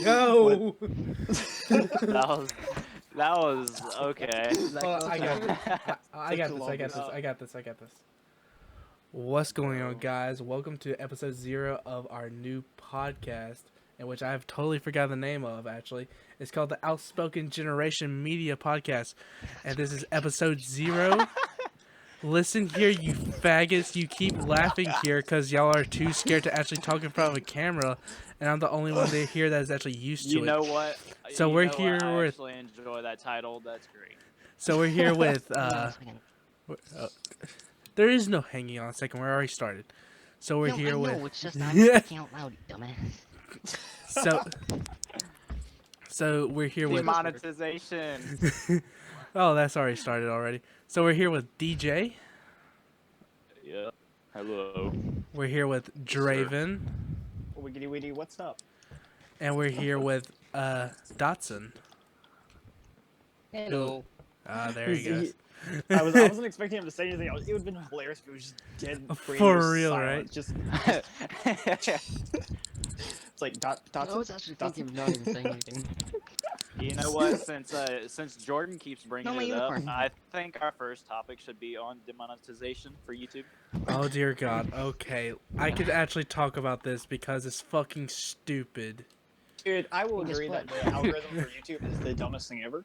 Go! That was okay. Hold on, I got this. I got this. I got Columbus. this. I got this. What's going on, guys? Welcome to episode 0 of our new podcast, in which I have totally forgot the name of, actually. It's called the Outspoken Generation Media Podcast, and this is episode 0. Listen here, you faggots. You keep laughing here because y'all are too scared to actually talk in front of a camera, and I'm the only one here that is actually used to You it. know what? So You we're know what? here I with- actually enjoy that title. That's great. So we're here with... Hang on a second. there is no hanging on a second. We're already started. So we're No, here I with... know, it's just I'm speaking out loud, you dumbass. So we're here with... Demonetization. Oh, that's already started already. So we're here with DJ. Yeah. Hello. We're here with Draven. Wiggity witty, what's up? And we're here with Dotson. Hello. There he goes. I wasn't expecting him to say anything. It would have been hilarious if it was just dead. For real, silent. right? Just it's like I was actually thinking of not even saying anything. You know what? Since Jordan keeps bringing No, my it up, unicorn. I think our first topic should be on demonetization for YouTube. Oh, dear God. Okay. I could actually talk about this because it's fucking stupid. Dude, I will Guess agree that what? the algorithm for YouTube is the dumbest thing ever.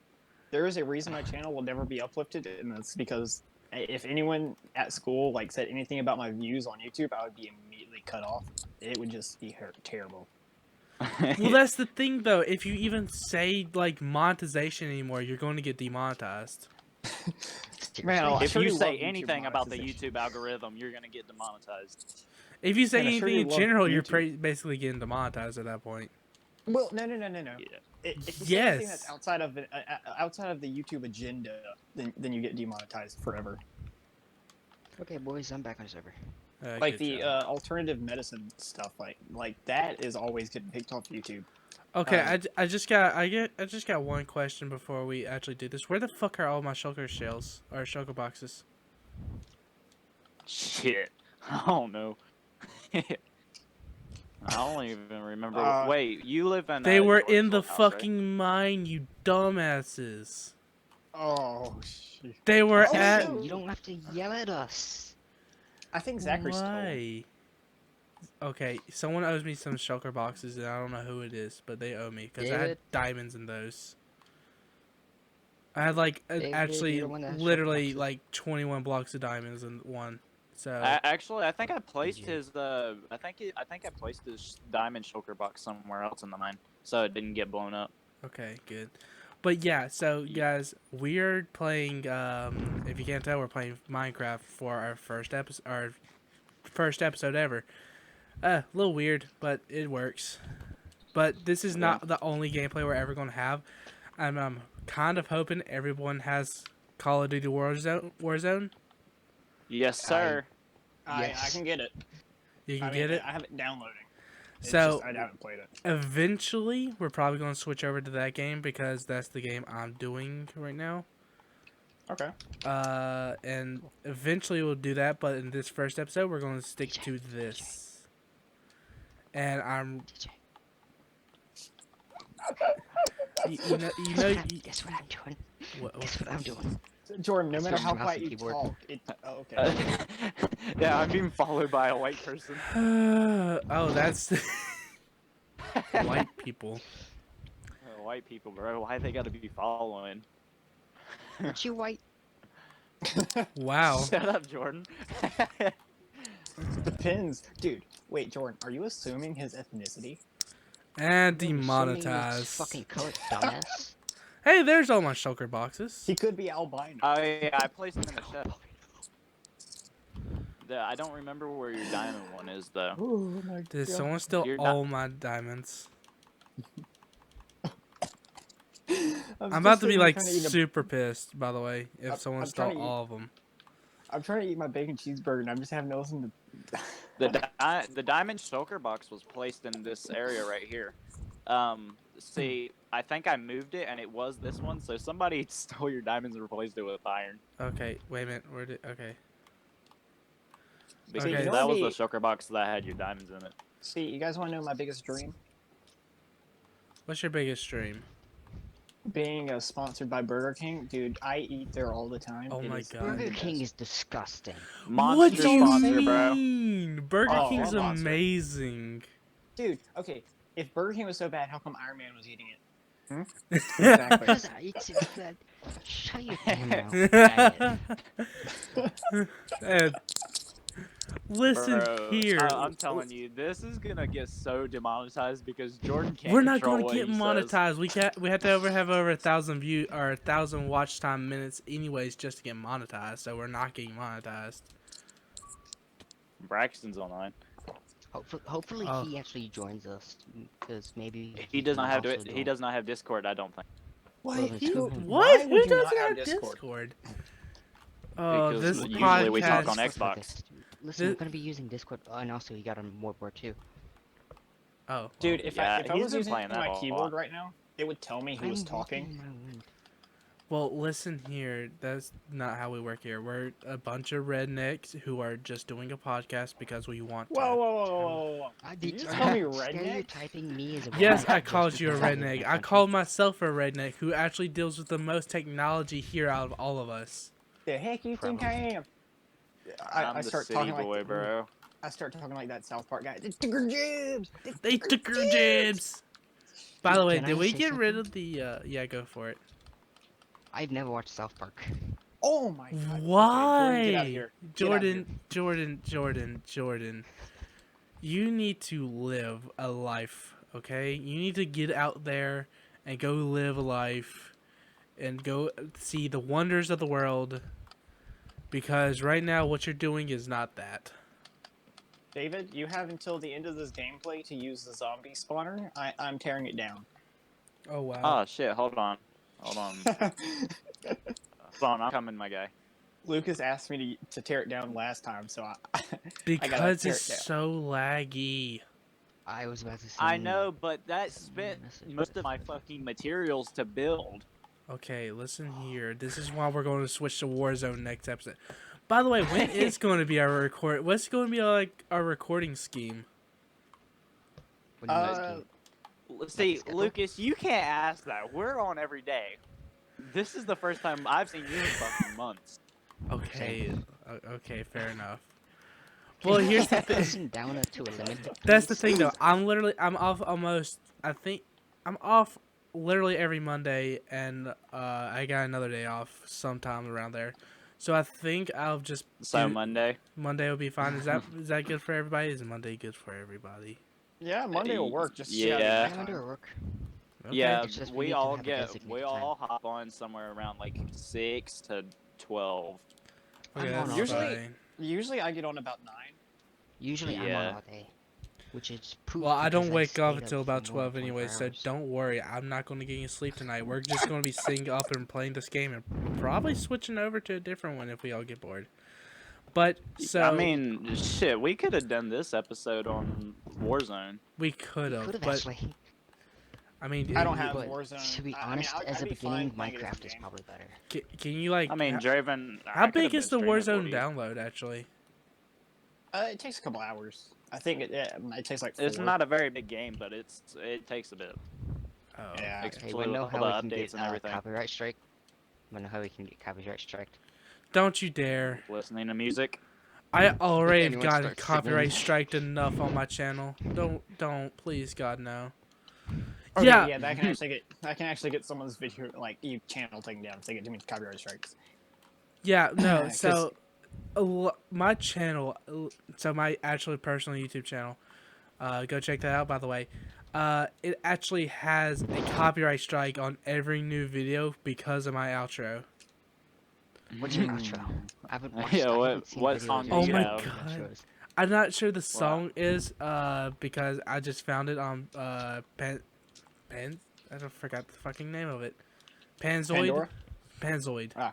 There is a reason my channel will never be uplifted, and that's because if anyone at school like said anything about my views on YouTube, I would be immediately cut off. It would just be terrible. Well, that's the thing, though. If you even say, like, monetization anymore, you're going to get demonetized. Man, I If truly you say love YouTube anything about the monetization. YouTube algorithm, you're gonna get demonetized. If you say Man, I sure anything in do love general, you're YouTube. basically getting demonetized at that point. Well, no. Yeah. If you say anything Yes. that's outside of the YouTube agenda, then you get demonetized forever. Okay, boys, I'm back on the server. Like Good the job. alternative medicine stuff, like that is always getting picked off YouTube. Okay, I just got one question before we actually do this. Where the fuck are all my shulker shells or shulker boxes? Shit. I don't know. I don't even remember. Uh, Wait, you live in? They were George's in the old house, right? fucking mine, you dumbasses. Oh shit! They were Oh, at. no. You don't have to yell at us. I think Zachary stole them. Why? Okay, someone owes me some shulker boxes, and I don't know who it is, but they owe me because I had David? diamonds in those. I had like David, actually you're the one that has shulker literally boxes. like 21 blocks of diamonds in one. So Actually, I think I placed you? his. I think I placed his diamond shulker box somewhere else in the mine, so it didn't get blown up. okay, good. But yeah, so guys, we're playing. If you can't tell, we're playing Minecraft for our first episode ever. A little weird, but it works. But this is not the only gameplay we're ever gonna have. I'm kind of hoping everyone has Call of Duty Warzone. Yes, sir. I Yes. can get it. You can I get mean, it. I have it downloading. It's So just, I haven't played it. eventually, we're probably gonna switch over to that game because that's the game I'm doing right now. Okay. And eventually we'll do that, but in this first episode, we're going to stick to this. And I'm, DJ, you know, guess what I'm doing? what, Guess what I'm doing? Jordan, no That's matter your how mouse quiet and you keyboard. talk, okay. Yeah, I'm being followed by a white person. oh, that's white people. White people, bro. Why they gotta be following? Aren't you white? Wow. Shut up, Jordan. Depends, dude. Wait, Jordan, are you assuming his ethnicity? And Assuming it's demonetized. Fucking color, dumbass. Hey, there's all my shulker boxes. He could be albino. Oh yeah, I placed them in the shed. I don't remember where your diamond one is though. Oh my Did someone steal You're not- all my diamonds? I'm just about to be sitting like trying eat a- super pissed, by the way, if I'm- someone I'm stole trying to eat- all of them. I'm trying to eat my bacon cheeseburger, and I'm just having to listen to. The diamond shulker box was placed in this area right here. See, I think I moved it, and it was this one. So somebody stole your diamonds and replaced it with iron. Okay, wait a minute. Where did? Okay. Because Okay. that was You know the shulker box that had your diamonds in it. See, you guys want to know my biggest dream? What's your biggest stream? Being sponsored by Burger King, dude, I eat there all the time. Oh It my is God. Burger the King best. is disgusting. What Monster do you sponsor, bro. mean? Burger Oh, King's love Monster. amazing. Dude, okay, if Burger King was so bad, how come Iron Man was eating it? Exactly. Because it's that. Shut your damn mouth. Dang it. Uh, listen Bro, here. I'm telling you, this is gonna get so demonetized because Jordan can't We're not control going to what get he says. monetized. We have to have over 1,000 view or 1,000 watch time minutes anyways just to get monetized. So we're not getting monetized. Braxton's online. Hopefully Oh. he actually joins us, because maybe He does can not have also he does not have Discord, I don't think. What? Well, He, Who- what? Why Who would you not doesn't have have Discord? Discord? Oh, Because this usually we talk on podcast. Xbox. Listen, we're Thi- gonna be using Discord, and also you got a Mordboard too. Oh, Dude, if Yeah, I he's was been using playing that my a lot. keyboard right now, it would tell me who was I'm talking. walking around. well, listen here. That's not how we work here. We're a bunch of rednecks who are just doing a podcast because we want to. Whoa, whoa, whoa, whoa, whoa, whoa! Did you just call me redneck? Stereotyping me as a Yes, redneck I just called you a because I live in redneck. the I country? called myself a redneck who actually deals with the most technology here out of all of us. The heck you think I Probably. am? I'm I the start city talking boy, like bro. I start talking like that South Park guy. The Tigger Jibs. They took her jibs. By the way, Can I did we say get rid something? of the? Yeah, go for it. I've never watched South Park. Oh my god. Okay, Why? Jordan, get out of here. Get out of here. Jordan. You need to live a life, okay? You need to get out there and go live a life and go see the wonders of the world. Because right now, what you're doing is not that. David, you have until the end of this gameplay to use the zombie spawner. I'm tearing it down. Oh wow. Oh shit, hold on. Hold on, I'm coming, my guy. Lucas asked me to tear it down last time, so I Because tear it's it down. so laggy. I was about to say. I know, but that spent message most with of my this. fucking materials to build. Okay, listen here. This is why we're going to switch to Warzone next episode. By the way, when is going to be our record? What's going to be like our recording scheme? What do you mean, Steve? See, schedule? Lucas, you can't ask that. We're on every day. This is the first time I've seen you in fucking months. Okay, okay, fair enough. Well, here's the thing. Listen down to a limit. That's the please. thing, though. I'm off almost. I think I'm off literally every Monday, and I got another day off sometime around there. So I think I'll just So do- Monday. Monday will be fine. Is that good for everybody? Is Monday good for everybody? Yeah, Monday will work. Just stay out of Yeah. your I'm time. under work. Okay. Yeah, It's just we we need to all have a get designated we time. all hop on somewhere around like 6 to 12. Okay, I'm on that's all Usually- day. fine. Usually I get on about 9. Usually I'm Yeah. on all day, which is proof. Well, I don't because wake up stayed until for about more than 12 anyway, 24 so hours. don't worry. I'm not going to get any sleep tonight. We're just going to be sitting up and playing this game and probably switching over to a different one if we all get bored. But, so, I mean, shit, we could have done this episode on Warzone. we could We have, could have but, actually. I mean, I don't have But Warzone. to be I mean, honest, I'd as a be fine beginning, playing a different Minecraft is game. probably better. can you, like, I mean, Draven. how big is the Warzone download, actually? It takes a couple hours. I think it takes like 4. It's not a very big game, but it takes a bit. Oh. Yeah. Takes Okay, a we little know all how the we can updates get and everything. copyright strike. We know how we can get copyright strike. Don't you dare. Listening to music. I already have anyone gotten starts copyright singing. striked enough on my channel. Don't, please, God, no. Okay, Yeah. yeah, that can actually get someone's video like channel taken down if they get too many copyright strikes. Yeah, no, 'Cause- so my channel, so my actually personal YouTube channel, go check that out, by the way. It actually has a copyright strike on every new video because of my outro. What's your outro? I haven't watched. Yeah, I what- haven't seen what videos song of do Oh you my have? God. outros. I'm not sure the song is, because I just found it on, I forgot the fucking name of it. Panzoid? Pandora? Panzoid. Ah.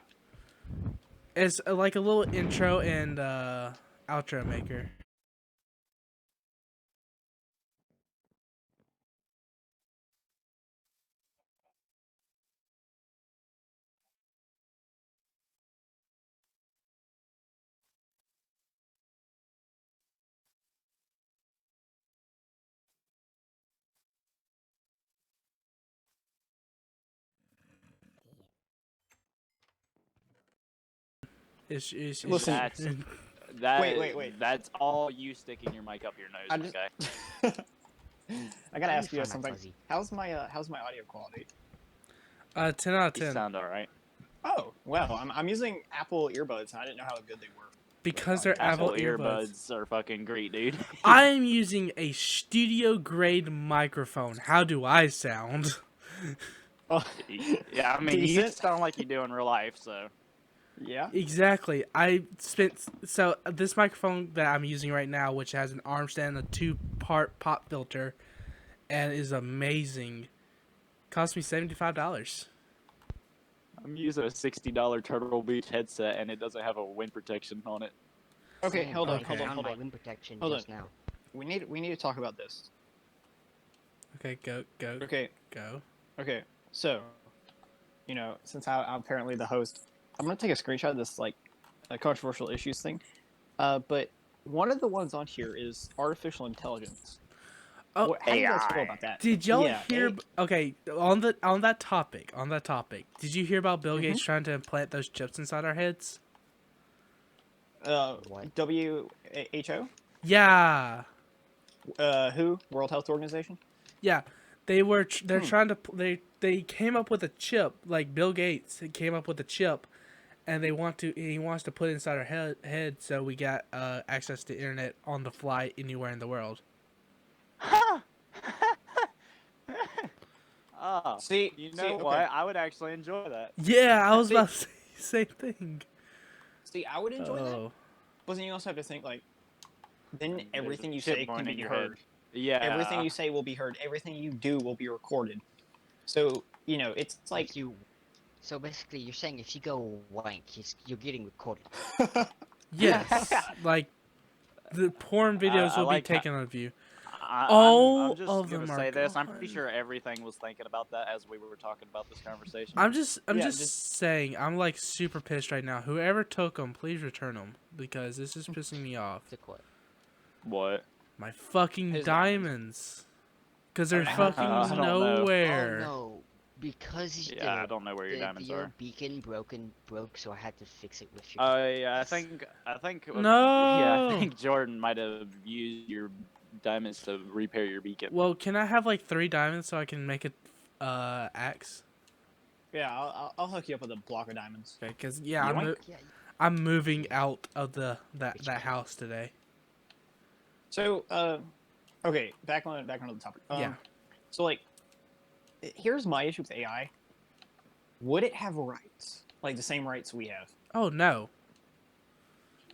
It's like a little intro and, outro maker. It's Listen. That Wait. That's all you sticking your mic up your nose, I my just- guy. I gotta Let me ask you guys find my something. fuzzy. How's my audio quality? 10 out of You 10. sound all right. Oh, well, I'm using Apple earbuds, and I didn't know how good they were. Because they're Apple Apple earbuds. earbuds are fucking great, dude. I am using a studio grade microphone. How do I sound? Oh, Yeah, I mean, you decent. sound like you do in real life, so. Yeah. Exactly. This microphone that I'm using right now, which has an arm stand and a 2-part pop filter, and is amazing, cost me $75. I'm using a $60 Turtle Beach headset, and it doesn't have a wind protection on it. Okay, Same, hold on, I Okay. found hold my on. wind protection Hold just on. now. We need to talk about this. Okay, go. Okay, Go. so, since I'm apparently the host, I'm gonna take a screenshot of this like a controversial issues thing. But one of the ones on here is artificial intelligence. Oh, How do you guys AI. feel about that? Did y'all Yeah, hear? Okay, on that topic. Did you hear about Bill Gates Mhm. trying to implant those chips inside our heads? What? WHO? Yeah, Who? World Health Organization? yeah. They're Hmm. trying to they came up with a chip, like Bill Gates came up with a chip, and he wants to put it inside our head so we got access to internet on the fly anywhere in the world. Oh, See, you see, know okay. what? I would actually enjoy that. Yeah, I was See- about to say the same thing. See, I would enjoy that, Oh, but then you also have to think like, then There's a everything you chip say going can in be your heard. head. Yeah. Everything you say will be heard. Everything you do will be recorded. So it's like If you, so basically, you're saying if you go wank, you're getting recorded. yes, like the porn videos I will like be how- taken of you. I'm All just of gonna them are say this. I'm pretty gone. sure everything was thinking about that as we were talking about this conversation. I'm just Yeah, saying, I'm like super pissed right now. Whoever took them, please return them because this is pissing me off. The what? What? My fucking His diamonds, because they're I fucking don't know. nowhere. Oh no, because Yeah, I don't know where your diamonds the are. old beacon broke, so I had to fix it with your. Oh yeah, I Yes. think. Yeah, No. I think Jordan might have used your diamonds to repair your beacon. Well, can I have like 3 diamonds so I can make a axe? yeah, I'll hook you up with a block of diamonds. Okay, because yeah, Yoink. Yeah, I'm moving out of that Which house today. So okay, back on the topic. Yeah. So like, here's my issue with AI. Would it have rights like the same rights we have? Oh no.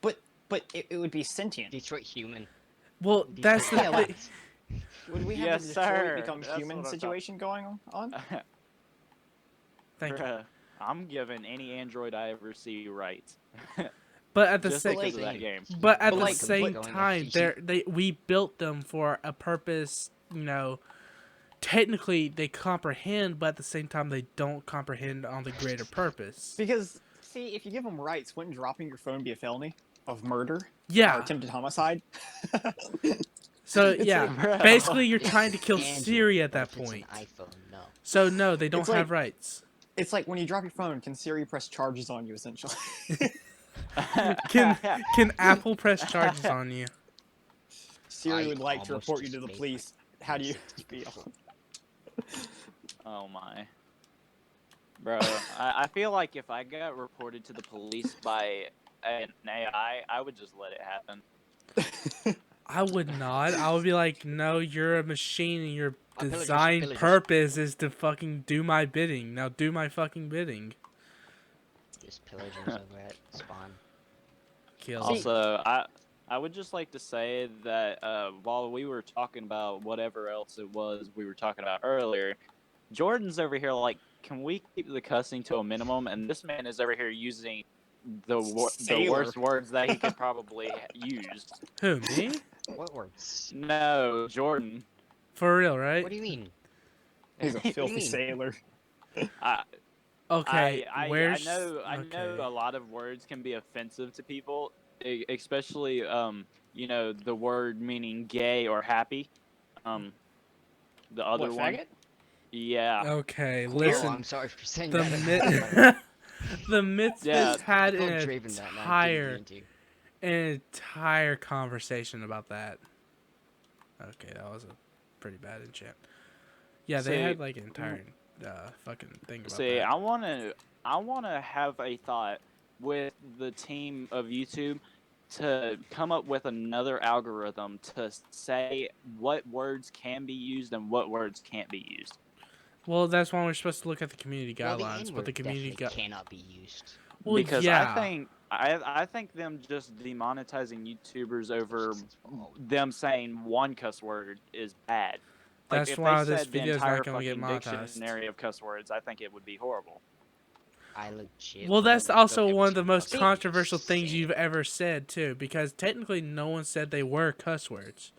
But it would be sentient. Detroit human. Well, that's the Yeah, like- thing. Would we have Yes, a Detroit sir. become That's human what I'm situation going on? Thank you. Bruh, I'm giving any Android I ever see rights. But at the Just same because of that game. But at But the like- same but- time, we built them for a purpose. Technically they comprehend, but at the same time they don't comprehend on the greater purpose. Because see, if you give them rights, wouldn't dropping your phone be a felony of murder or Yeah. attempted homicide? So It's yeah, like- basically you're It's trying to kill Android, Siri at but that if it's point. an iPhone, no. So no, they don't It's like- have rights. It's like when you drop your phone, can Siri press charges on you essentially? Can Apple press charges on you? Siri I would like to almost report you just to the made police. How do you feel? Oh my. Bro, I feel like if I got reported to the police by an AI, I would just let it happen. I would not. I would be like, no, you're a machine and your Pillagers, design pillagers. purpose is to fucking do my bidding. Now do my fucking bidding. There's pillagers over at spawn. Kill. Also, I would just like to say that while we were talking about whatever else it was we were talking about earlier, Jordan's over here like, can we keep the cussing to a minimum? And this man is over here using the Sailor. worst words that he could probably use. Who, me? What words? No, Jordan. For real, right? What do you mean? He's a What do you filthy mean? sailor. Okay, I where's... know okay. a lot of words can be offensive to people, especially the word meaning gay or happy. The other What, one. faggot? Yeah. Okay, Queer? Oh, listen. I'm sorry for saying The that. The Misfits Yeah. had Call an Draven that, not entire D&D. conversation about that. Okay, that was a pretty bad enchant. Yeah, they See, had like an entire fucking thing about See, that. I wanna have a thought with the team of YouTube to come up with another algorithm to say what words can be used and what words can't be used. Well, that's why we're supposed to look at the community Well, the guidelines, but the N-word community definitely cannot be used. Well, Because yeah, I think them just demonetizing YouTubers over them saying one cuss word is bad. Like that's if why they this said the video is entire not going to get fucking monetized. dictionary of cuss words, I think it would be horrible. I legit. Well, that's wouldn't also go one of the every most fucking controversial video things saying you've it. ever said, too, because technically no one said they were cuss words.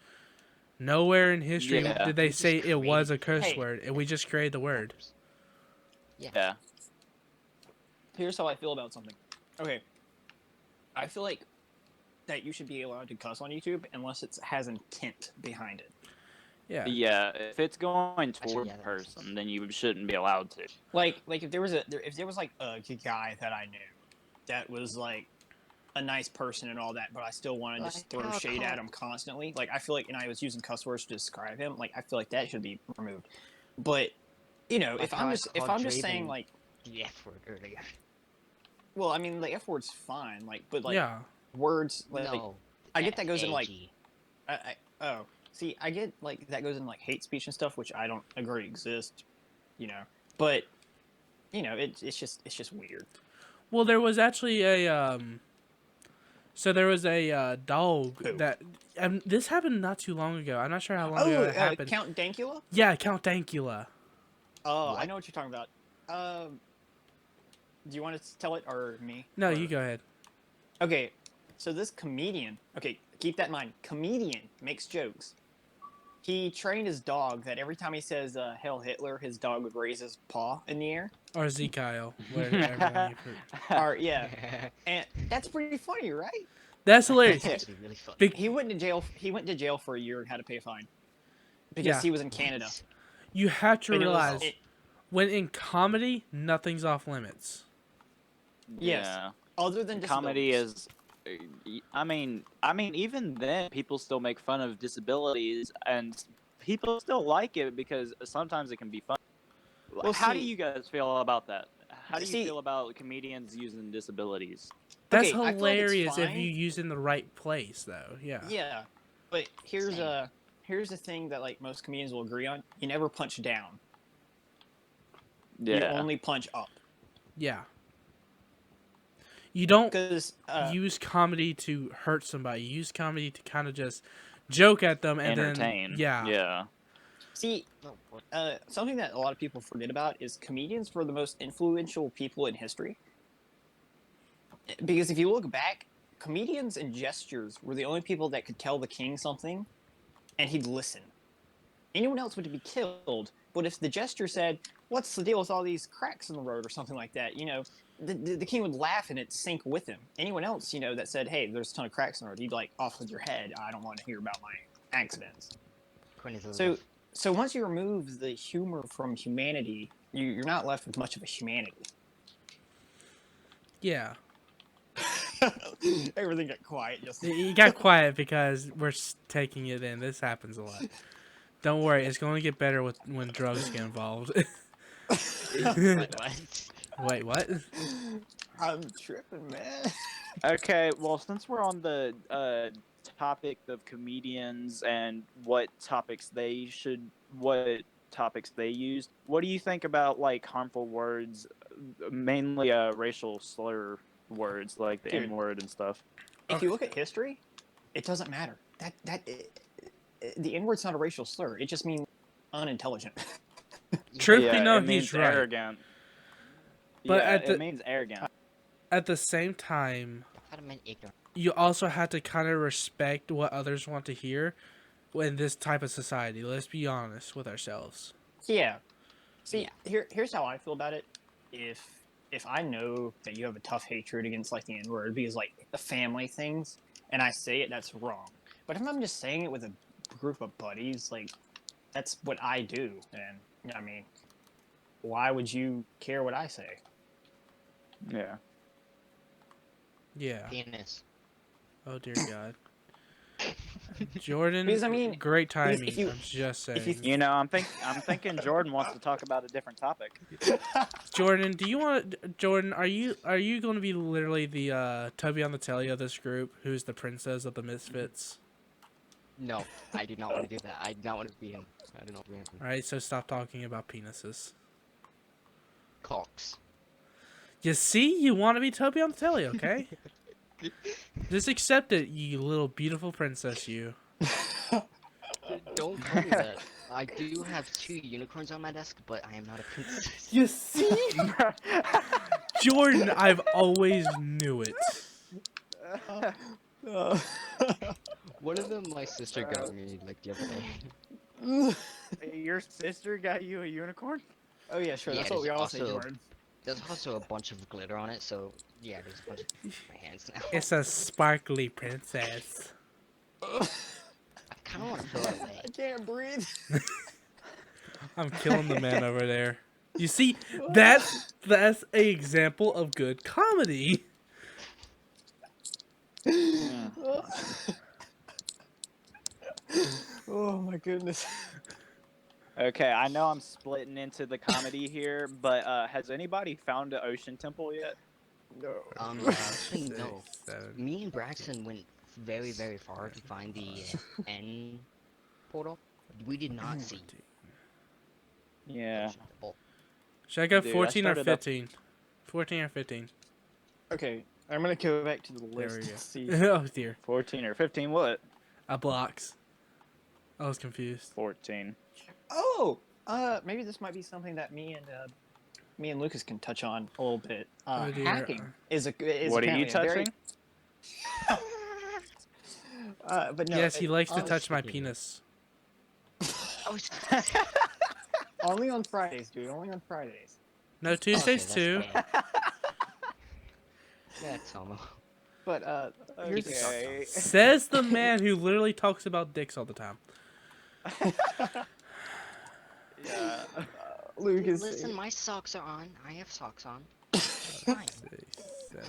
Nowhere in history Yeah. did they We just say it was a created curse Hey. word, and we just created the word. Yeah. Here's how I feel about something. Okay, I feel like that you should be allowed to cuss on YouTube unless it has intent behind it. Yeah. Yeah, if it's going toward yeah, the that makes sense. person, then you shouldn't be allowed to. Like if there was like a guy that I knew that was like a nice person and all that, but I still wanted to just Like throw how shade at Call- him constantly. Like I feel like, and I was using cuss words to describe him. Like I feel like that should be removed. But you know, Like if how I'm I just called saying Draven like, the F word earlier. well, I mean the F word's fine. Like, but like Yeah. words like No. I get that goes in like F-A-G. oh, see, I get like that goes in like hate speech and stuff, which I don't agree exist, you know. But you know, it's just weird. Well, there was actually a so there was a dog Who? that this happened not too long ago. I'm not sure how long ago Oh, it happened. Count Dankula. Yeah, Count Dankula. Oh, I What? know what you're talking about. Do you want to tell it or me? No, Or- you go ahead. Okay, so this comedian. Okay, keep that in mind. Comedian makes jokes. He trained his dog that every time he says "Hail Hitler," his dog would raise his paw in the air. Or Z Kyle, whatever one you prefer. Or yeah, and that's pretty funny, right? That's hilarious. That's actually really funny. Big- He went to jail. He went to jail for a year and had to pay a fine because Yeah. he was in Canada. You have to And it was- realize it- when in comedy, nothing's off limits. Yes. Yeah. other than Comedy disabilities. is I mean even then people still make fun of disabilities and people still like it because sometimes it can be fun. Well, How do see- you guys feel about that? How do you See- feel about comedians using disabilities? That's Okay, I feel like it's hilarious if fine. you use it in the right place, though. Yeah. Yeah, but here's Same. here's the thing that like most comedians will agree on: you never punch down. You Yeah. only punch up. Yeah. You don't Because use comedy to hurt somebody. You use comedy to kind of just joke at them and Entertain. then Yeah. see, No, what? something that a lot of people forget about is comedians were the most influential people in history. Because if you look back, comedians and gestures were the only people that could tell the king something, and he'd listen. Anyone else would be killed. But if the gesture said, "What's the deal with all these cracks in the road?" or something like that, you know, the king would laugh and it'd sink with him. Anyone else, you know, that said, "Hey, there's a ton of cracks in the road," he'd like off with your head. I don't want to hear about my accidents. Queen So, so once you remove the humor from humanity, you're not left with much of a humanity. yeah. Everything got quiet. Just You got quiet because we're taking it in. This happens a lot. Don't worry, it's going to get better when drugs get involved. What? Wait, what? I'm tripping, man. Okay, well, since we're on the topic of comedians and what topics they use, what do you think about like harmful words, mainly racial slur words like the Dude. N-word and stuff? If you look at history, it doesn't matter. The N-word's not a racial slur. It just means unintelligent. Truthfully, Yeah, no, it he's means right. arrogant. But yeah, at the- it means arrogant. At the same time, I thought it meant ignorant. you also have to kind of respect what others want to hear in this type of society. Let's be honest with ourselves. Yeah. See, here's how I feel about it. If I know that you have a tough hatred against like the N-word because like the family things, and I say it, that's wrong. But if I'm just saying it with a group of buddies, like that's what I do, and I mean, why would you care what I say? Yeah. Yeah. Penis. Oh dear God. Jordan, Because, I mean, great because timing. if you- I'm just if you- saying. You know, I'm thinking Jordan wants to talk about a different topic. Jordan, do you want Jordan? Are you going to be literally the Toby on the telly of this group, who's the princess of the Misfits? No, I do not want to do that. I do not want to be him. I do not want to be him. All right, so stop talking about penises. Cocks. You see, you want to be Toby on the telly, okay? Just accept it, you little beautiful princess, you. Don't call me that. I do have 2 unicorns on my desk, but I am not a princess. You see, Jordan, I've always knew it. One of them my sister got me like the other day. Your sister got you a unicorn? Oh yeah, sure. Yeah, That's what we there's all say, also- Jordan. There's also a bunch of glitter on it, so yeah, there's a bunch of my hands now. It's a sparkly princess. I kind of want to throw it away. I can't breathe. I'm killing the man over there. You see, that's an example of good comedy. Oh my goodness. Okay, I know I'm splitting into the comedy here, but has anybody found the Ocean Temple yet? No. Actually, no. 6, 7. Me and Braxton went very, very far to find the N portal. We did not see. Yeah. Ocean Temple. Should I go Dude, I 14 or started up- 15? 14 or 15? Okay, I'm gonna go back to the There list we to go. see. Oh dear. 14 or 15, what? Blocks. I was confused. 14. Oh, maybe this might be something that me and Lucas can touch on a little bit. Oh, dear. Hacking is What are you apparently a very- touching? but no, Yes, he likes to oh, touch my speaking of- penis. Oh, only on Fridays, dude. Only on Fridays. No, Tuesdays too. That's almost. But here's the suck Okay. Says the man who literally talks about dicks all the time. Yeah. Lucas. Listen, my socks are on. I have socks on. Fine. 6, 7,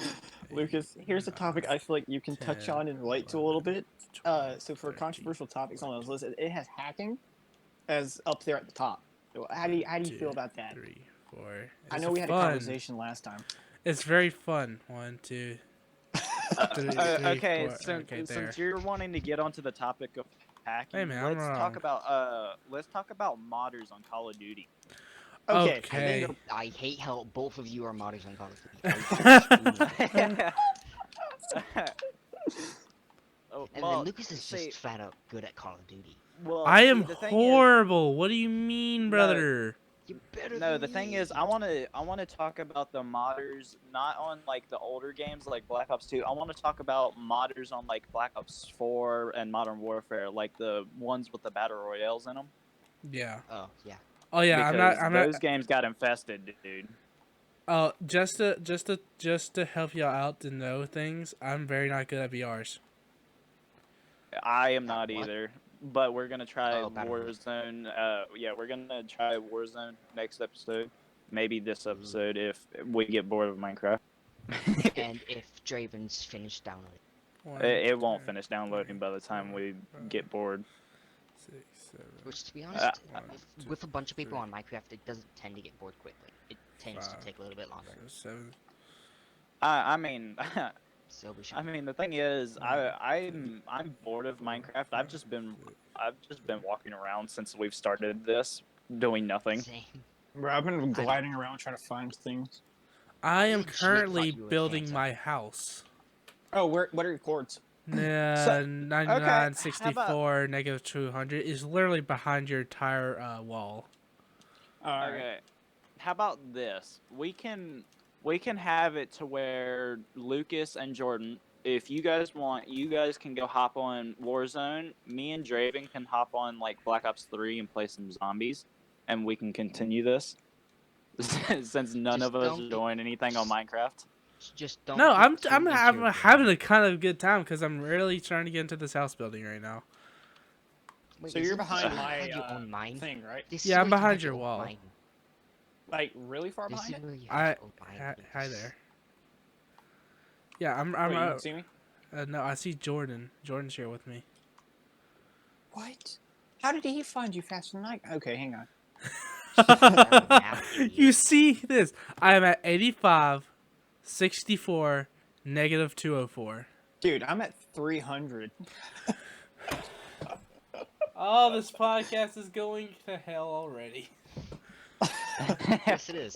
Lucas, here's a topic I feel like you can touch 10, on and relate to a little bit. 12, So for 13, controversial topics on those lists, it has hacking as up there at the top. So how do you feel about that? 3, 4. I It's know we had a fun. conversation last time. It's very fun. 1, 2, 3, Okay, 4. since, Okay, there. since you're wanting to get onto the topic of hacking, Hey, man, I'm let's talk wrong. about modders on Call of Duty. Okay. Okay. I hate how both of you are modders on Call of Duty. Oh, And well, then Lucas is see, just flat out good at Call of Duty. well, I see, am the thing is- horrible. What do you mean, brother? You're better No, than the thing me. is, I want to talk about the modders, not on like the older games like Black Ops 2. I want to talk about modders on like Black Ops 4 and Modern Warfare, like the ones with the battle royales in them. Yeah. Oh yeah. Oh yeah. I'm not. Those games got infested, dude. Oh, just to help y'all out to know things, I'm very not good at VRs. I am not What? either. But we're gonna try Oh, battle royale. Warzone. Yeah, we're gonna try Warzone next episode. Maybe this episode if we get bored of Minecraft. And if Draven's finished downloading. 1, It won't 2, finish downloading by the time we get bored. 6, 7. Which, to be honest, One, if, two, with a bunch of people three. on Minecraft, it doesn't tend to get bored quickly. It tends to 5, take a little bit longer. 7. I mean, So we should. I mean, the thing is, I'm bored of Minecraft. I've just been walking around since we've started this, doing nothing. Same. Bro, I've been gliding around trying to find things. I am Legit thought currently you were building handsome. my house. Oh, what are your chords? So- 99, okay, 64, negative 200 is literally behind your entire wall. Alright. Okay, how about this? We can have it to where Lucas and Jordan, if you guys want, you guys can go hop on Warzone. Me and Draven can hop on like Black Ops 3 and play some zombies, and we can continue this. Since none Just of us don't- join anything on Minecraft. Just don't. No, get I'm too I'm into having, your- having a kind of good time because I'm really trying to get into this house building right now. Wait, So you're isn't this behind where you my have your own mine? thing, right? This Yeah, is I'm where you behind have your own wall. mine. Like really far This behind is it? where you have your own mine, Hi Lucas. there. Yeah, I'm. Wait, you don't see me? No, I see Jordan. Jordan's here with me. What? How did he find you faster than I? Okay, hang on. You see this? I am at 85, 64, negative 204. Dude, I'm at 300. Oh, this podcast is going to hell already. Yes, it is.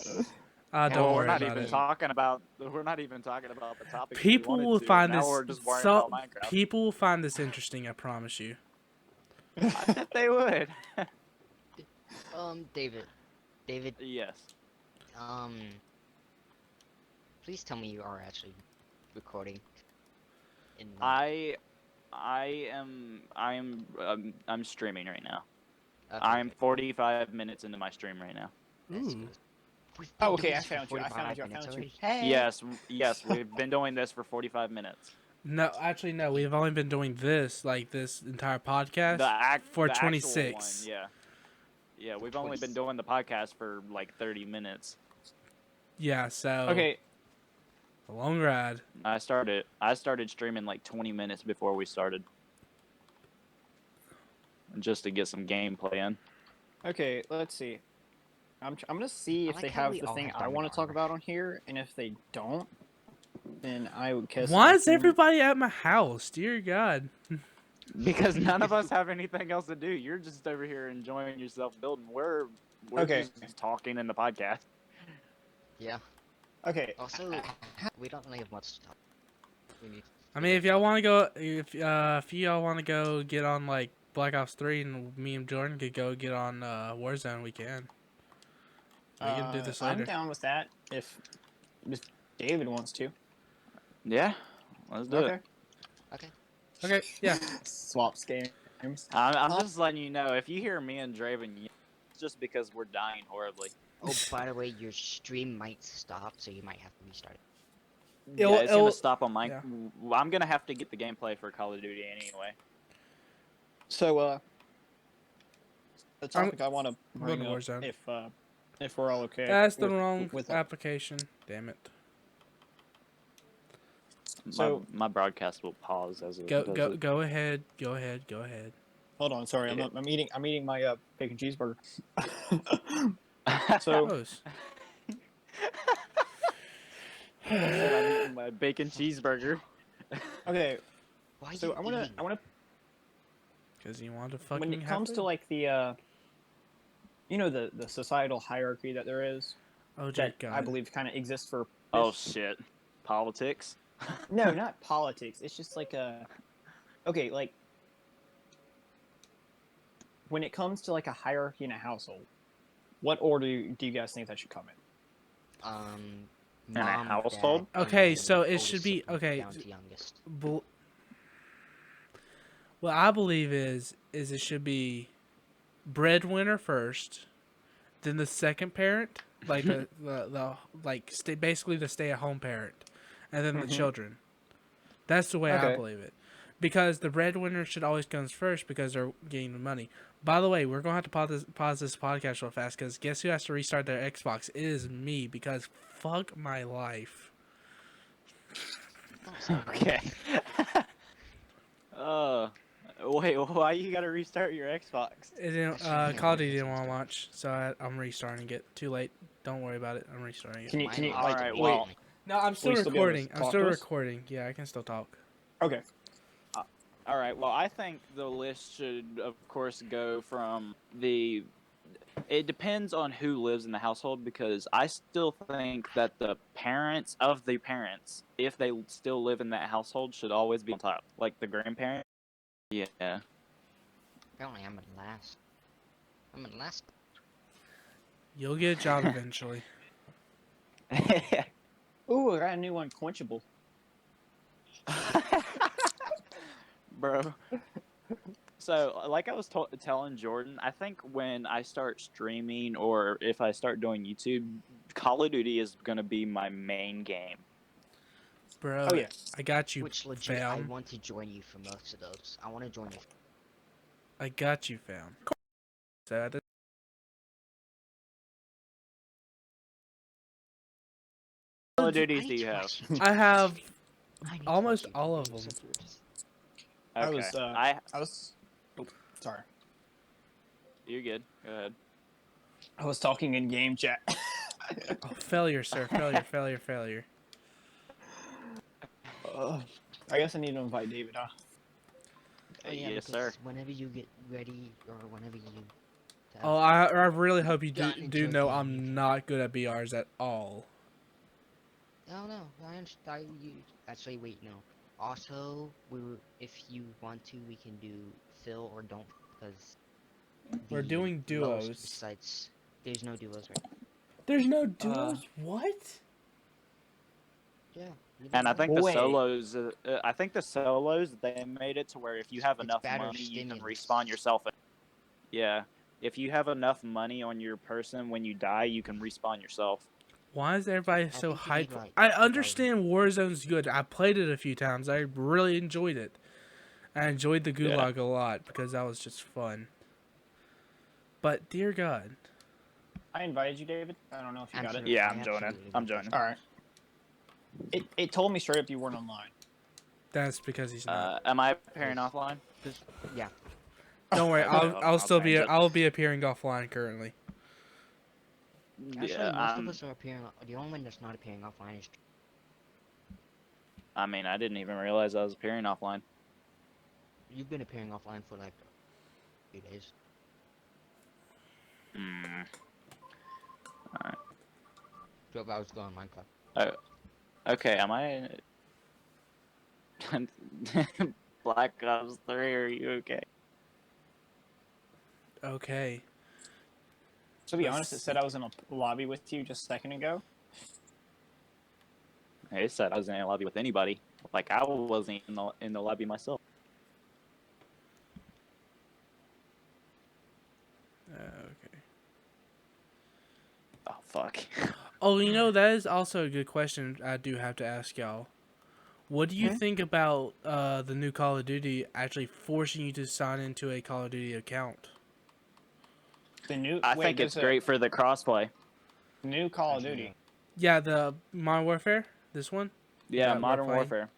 Don't Well, we're worry not about even it. talking about. We're not even talking about the topic. People we will wanted to. find Now this. we're just worrying So, about Minecraft. people will find this interesting. I promise you. I bet they would. David, Yes. please tell me you are actually recording. I am. I'm streaming right now. Okay, I'm good. 45 minutes into my stream right now. That's Ooh. good. We've Oh, been okay, doing I this for found you, I 45 found you, I minutes found you. already. Hey. Yes, we've been doing this for 45 minutes. No, actually, no. We've only been doing this, like this entire podcast, for The actual 26. one, yeah. Yeah, we've only been doing the podcast for like 30 minutes. Yeah, so Okay, a long ride. I started streaming like 20 minutes before we started. Just to get some gameplay in. okay, let's see. I'm gonna see I if like they how have we the all thing have I diamond want to talk armor. about on here, and if they don't, then I would guess. Why I is can- everybody at my house? Dear God. Because none of us have anything else to do. You're just over here enjoying yourself building. We're Okay. just talking in the podcast. Yeah. Okay, Also, we don't really have much to talk. We need. I mean, if y'all want to go, if y'all want to go get on like Black Ops 3, and me and Jordan could go get on Warzone, we can. We can do this I'm later. down with that if David wants to. Yeah, let's do it. Okay, yeah. Swap games. I'm just letting you know, if you hear me and Draven, it's just because we're dying horribly. Oh, by the way, your stream might stop, so you might have to restart it. Yeah, it's it'll- gonna stop on my. yeah. I'm gonna have to get the gameplay for Call of Duty anyway. So, the topic I want to going bring to up, Warzone. if we're all okay. That's the with- wrong with application. Damn it. So- my broadcast will pause as it Go does go it. go ahead. Go ahead. Go ahead. Hold on, sorry, Yeah. I'm eating my bacon cheeseburger. So- Close. I'm eating my bacon cheeseburger. Okay, Why so you I want to Because you want to fucking when it have comes to? to like the the societal hierarchy that there is, Oh dear that God. I believe kind of exists for. Oh shit, politics. No, not politics. It's just like okay, like when it comes to like a hierarchy in a household, what order do you guys think that should come in? In a Mom, household? dad, Okay, and so then it oldest should be- sibling okay, down to youngest. What I believe is it should be breadwinner first, then the second parent, like the like basically the stay-at-home parent, and then the Mhm. children. That's the way I Okay. believe it, because the breadwinner should always comes first because they're getting the money. By the way, we're gonna have to pause this podcast real fast because guess who has to restart their Xbox? It is me, because fuck my life. Don't say Okay. Wait, why you gotta restart your Xbox? It didn't, Actually, Call of yeah, Duty didn't that's want to good. launch, so I'm restarting it. Too late. Don't worry about it. I'm restarting it. Can you Mine like Alright, wait? well- No, I'm still you still be able to recording. I'm talk still to us? recording. Yeah, I can still talk. Okay. All right. Well, I think the list should, of course, go from the. It depends on who lives in the household, because I still think that the parents of the parents, if they still live in that household, should always be on top, like the grandparent. Yeah. Apparently, I'm in last. I'm in last. You'll get a job eventually. Ooh, I got a new unquenchable. Bro. So, like I was telling Jordan, I think when I start streaming or if I start doing YouTube, Call of Duty is going to be my main game. Bro, Oh yeah. I got you, Which legit, I fam. want to join you for most of those. I want to join you. I got you, fam. So I did- Call of Dude, Duties I do you have? trust you. I have I need to almost watch all YouTube of them. videos of yours. I Okay. was, I was. Oh, sorry. You're good. Go ahead. I was talking in game chat. Oh, failure, sir. Failure, failure, failure. I guess I need to invite David, huh? Oh yeah, Yes, because sir. whenever you get ready, or whenever you Oh, I really hope you do Done do know joking, you I'm can- not good at BRs at all. No, no, I understand. You actually wait, no. Also, if you want to, we can do fill or don't because We're the doing lowest duos. sites. There's no duos right. There's no duos? What? Yeah. you And I don't know? think the Wait. solos, I think the solos, they made it to where if you have It's enough better money, you can stimulus. respawn yourself. Yeah, if you have enough money on your person when you die, you can respawn yourself. Why is everybody so think you need, hyped? like, I 2,000. understand Warzone's good. I played it a few times. I really enjoyed it. I enjoyed the Yeah. Gulag a lot because that was just fun. But dear God, I invited you, David. I don't know if you got it. Absolutely. Yeah, I I'm joining. absolutely I'm got joining. All right. It told me straight up you weren't online. that's because he's not. Am I appearing offline? this. Yeah. Don't worry, Okay, I'll still be transit. I'll be appearing offline currently. Actually, Yeah, most of us are appearing. The only one that's not appearing offline is. I mean, I didn't even realize I was appearing offline. You've been appearing offline for like a few days. Hmm. 12 hours ago on Minecraft. Okay, am I? Black Ops 3, are you okay? Okay. To be honest, it said I was in a lobby with you just a second ago. It said I was in a lobby with anybody. Like I wasn't in the lobby myself. Okay. Oh fuck. Oh, you know, that is also a good question I do have to ask y'all. What do you think about the new Call of Duty actually forcing you to sign into a Call of Duty account? The new. I wait, think it's there's a great for the crossplay. New Call of Duty. Yeah, the Modern Warfare, this one, Yeah, that we're Modern playing. Warfare.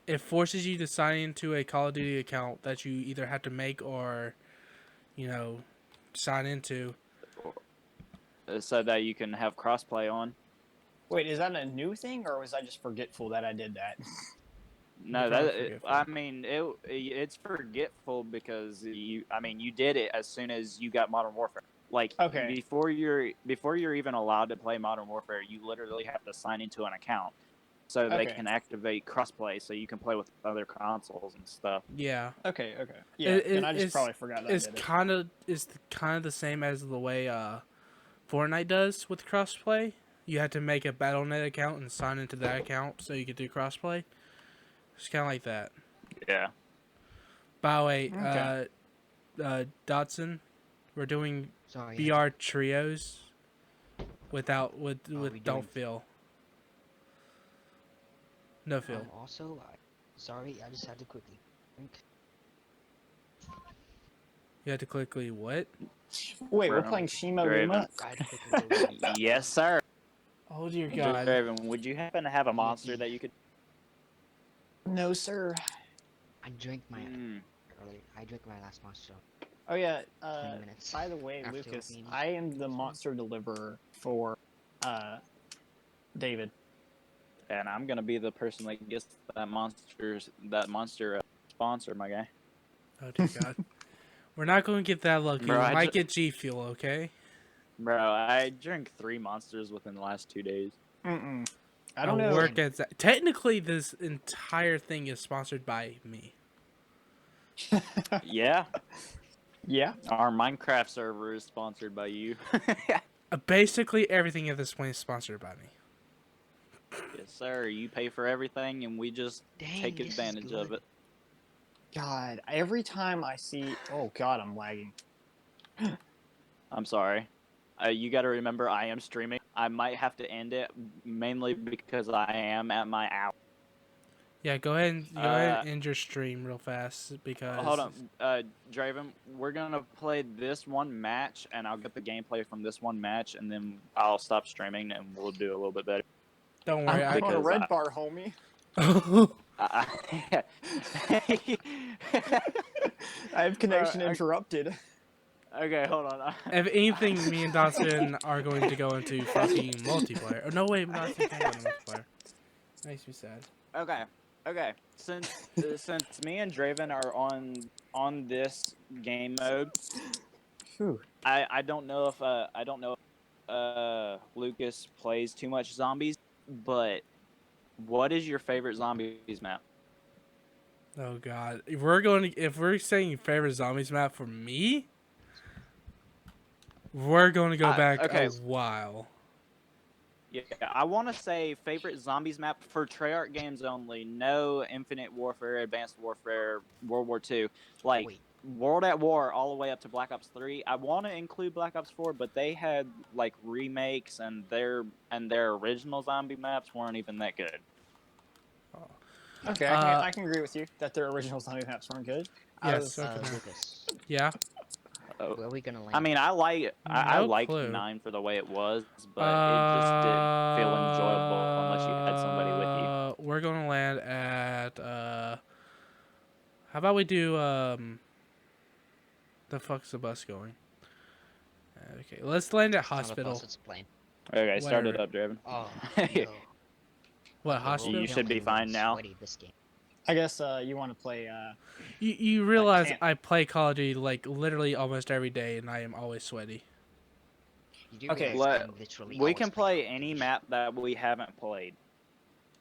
it forces you to sign into a Call of Duty account that you either have to make or, you know, sign into. So that you can have crossplay on. Wait, is that a new thing, or was I just forgetful that I did that? No, You're that probably forgetful. I mean it's forgetful because you did it as soon as you got Modern Warfare. Like Okay. before you're even allowed to play Modern Warfare, you literally have to sign into an account so they Okay. can activate crossplay so you can play with other consoles and stuff. Yeah. Okay, okay. Yeah, It- then I just it's- probably forgot that I It's did it. kind of the same as the way Fortnite does with crossplay. You have to make a Battle.net account and sign into that account so you can do crossplay. It's kind of like that. Yeah. By the way, Okay. Dotson, we're doing Sorry. BR trios with we don't doing- feel. No feel. Also, sorry, I just had to quickly think. You have to quickly what? Wait, we're Bro, playing Shimo Draven. Luma? I had to quickly go. Yes, sir. Oh dear God. Draven, would you happen to have a monster that you could? No, sir. I drank my Mm. earlier. I drank my last monster. Oh yeah. 20 minutes. By the way, after Lucas, opening. I am the monster deliverer for David. And I'm gonna be the person that gets that monster sponsor, my guy. Oh dear God. We're not going to get that lucky. Bro, we I might ju- get G Fuel, okay? Bro, I drank 3 monsters within the last 2 days. Mm-mm. I I'll don't know. work as that. Technically, this entire thing is sponsored by me. Yeah, Yeah. our Minecraft server is sponsored by you. Basically, everything at this point is sponsored by me. Yes, sir. You pay for everything, and we just Dang, take this is advantage of good. it. God, every time I see, oh God, I'm lagging. I'm sorry. You got to remember, I am streaming. I might have to end it mainly because I am at my hour. Yeah, go ahead and end your stream real fast because. Hold on, Draven. We're gonna play this one match, and I'll get the gameplay from this one match, and then I'll stop streaming, and we'll do a little bit better. Don't worry. I'm on a because red I- bar, homie. I, I have connection I- interrupted. okay, hold on. If anything, me and Dawson are going to go into fucking multiplayer. Oh, no, wait, Dawson can't go into multiplayer. Makes me sad. Okay, okay. Since me and Draven are on this game mode, Phew. I don't know if Lucas plays too much zombies, but what is your favorite zombies map? Oh god, if we're saying favorite zombies map for me, we're going to go back okay. a while. Yeah, I want to say favorite zombies map for Treyarch games only. No Infinite Warfare, Advanced Warfare, World War II. Like Wait. World at War all the way up to Black Ops 3. I want to include Black Ops 4, but they had like remakes and their original zombie maps weren't even that good. Okay, I can agree with you that their original zombie maps weren't good. Yes, I okay. Lucas, Yeah. Oh. where are we gonna land? I mean, I No liked clue. 9 for the way it was, but it just didn't feel enjoyable unless you had somebody with you. We're going to land at how about we do the fuck's the bus going? Okay, let's land at It's not a hospital. bus, it's a plane. Okay, start it Whatever. up, Draven. Oh, Yeah. no. What, Okay, hospital? You should be feeling fine now. sweaty this game. I guess you want to play. You realize can't- I play Call of Duty like literally almost every day, and I am always sweaty. You do Okay, realize I'm literally We always can playing play Call of any Duty. map that we haven't played.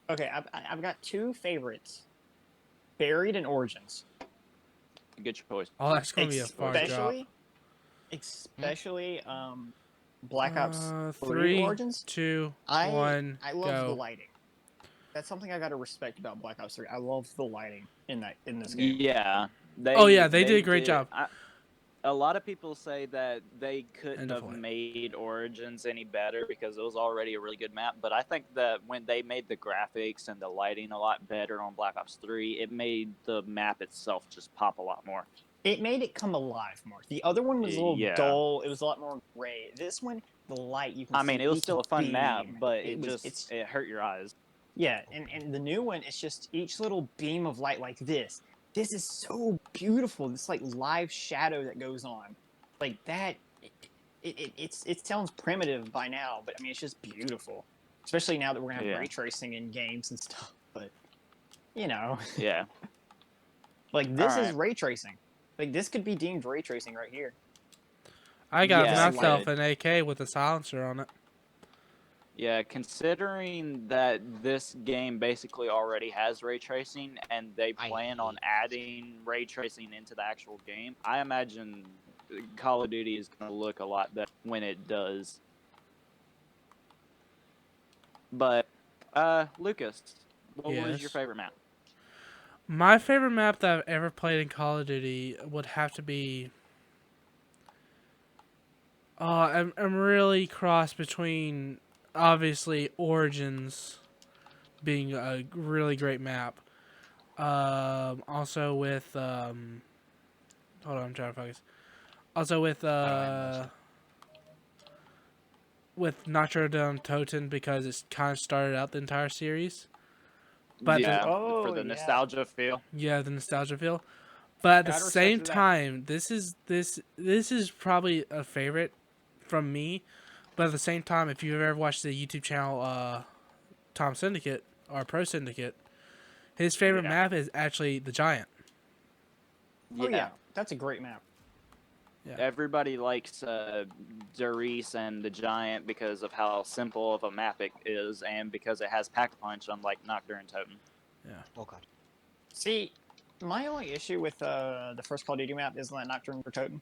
Okay, I've got two favorites: Buried and Origins. Good choice. Oh, that's gonna be a far drop. Especially Black Ops 3 3, Origins. 2, I 1, I love the go. lighting. That's something I gotta respect about Black Ops 3. I love the lighting in this game. Yeah. Oh, yeah, they did a great job. A lot of people say that they couldn't End of have life. made Origins any better because it was already a really good map. But I think that when they made the graphics and the lighting a lot better on Black Ops 3, it made the map itself just pop a lot more. It made it come alive more. The other one was a little Yeah. dull. It was a lot more gray. This one, the light you can. I mean, see it was each still a fun map, beam. but it's it hurt your eyes. yeah. And the new one, it's just each little beam of light like this. This is so beautiful. This like live shadow that goes on, like that. It sounds primitive by now, but I mean it's just beautiful. Especially now that we're gonna have Yeah. ray tracing in games and stuff. But you know, Yeah. like this is Alright. ray tracing. Like this could be deemed ray tracing right here. I got Yeah, myself like- an AK with a silencer on it. Yeah, considering that this game basically already has ray tracing and they I plan on hate adding ray tracing into the actual game, I imagine Call of Duty is going to look a lot better when it does. But, Lucas, what was Yes. your favorite map? My favorite map that I've ever played in Call of Duty would have to be. I'm really cross between obviously Origins being a really great map. Also with hold on, I'm trying to focus. Also with Nitro Dome Toten because it's kind of started out the entire series. But yeah, Oh, for the yeah. nostalgia feel. Yeah, the nostalgia feel. But at the Gotta respect same that. time, this is probably a favorite from me. But at the same time, if you've ever watched the YouTube channel Tom Syndicate or Pro Syndicate, his favorite Yeah. map is actually the Giant. Oh yeah, that's a great map. Yeah. Everybody likes Darius and the Giant because of how simple of a map it is and because it has Pack Punch unlike Nocturne and Totem. Oh god. See, my only issue with the first Call of Duty map is that Nocturne for Totem.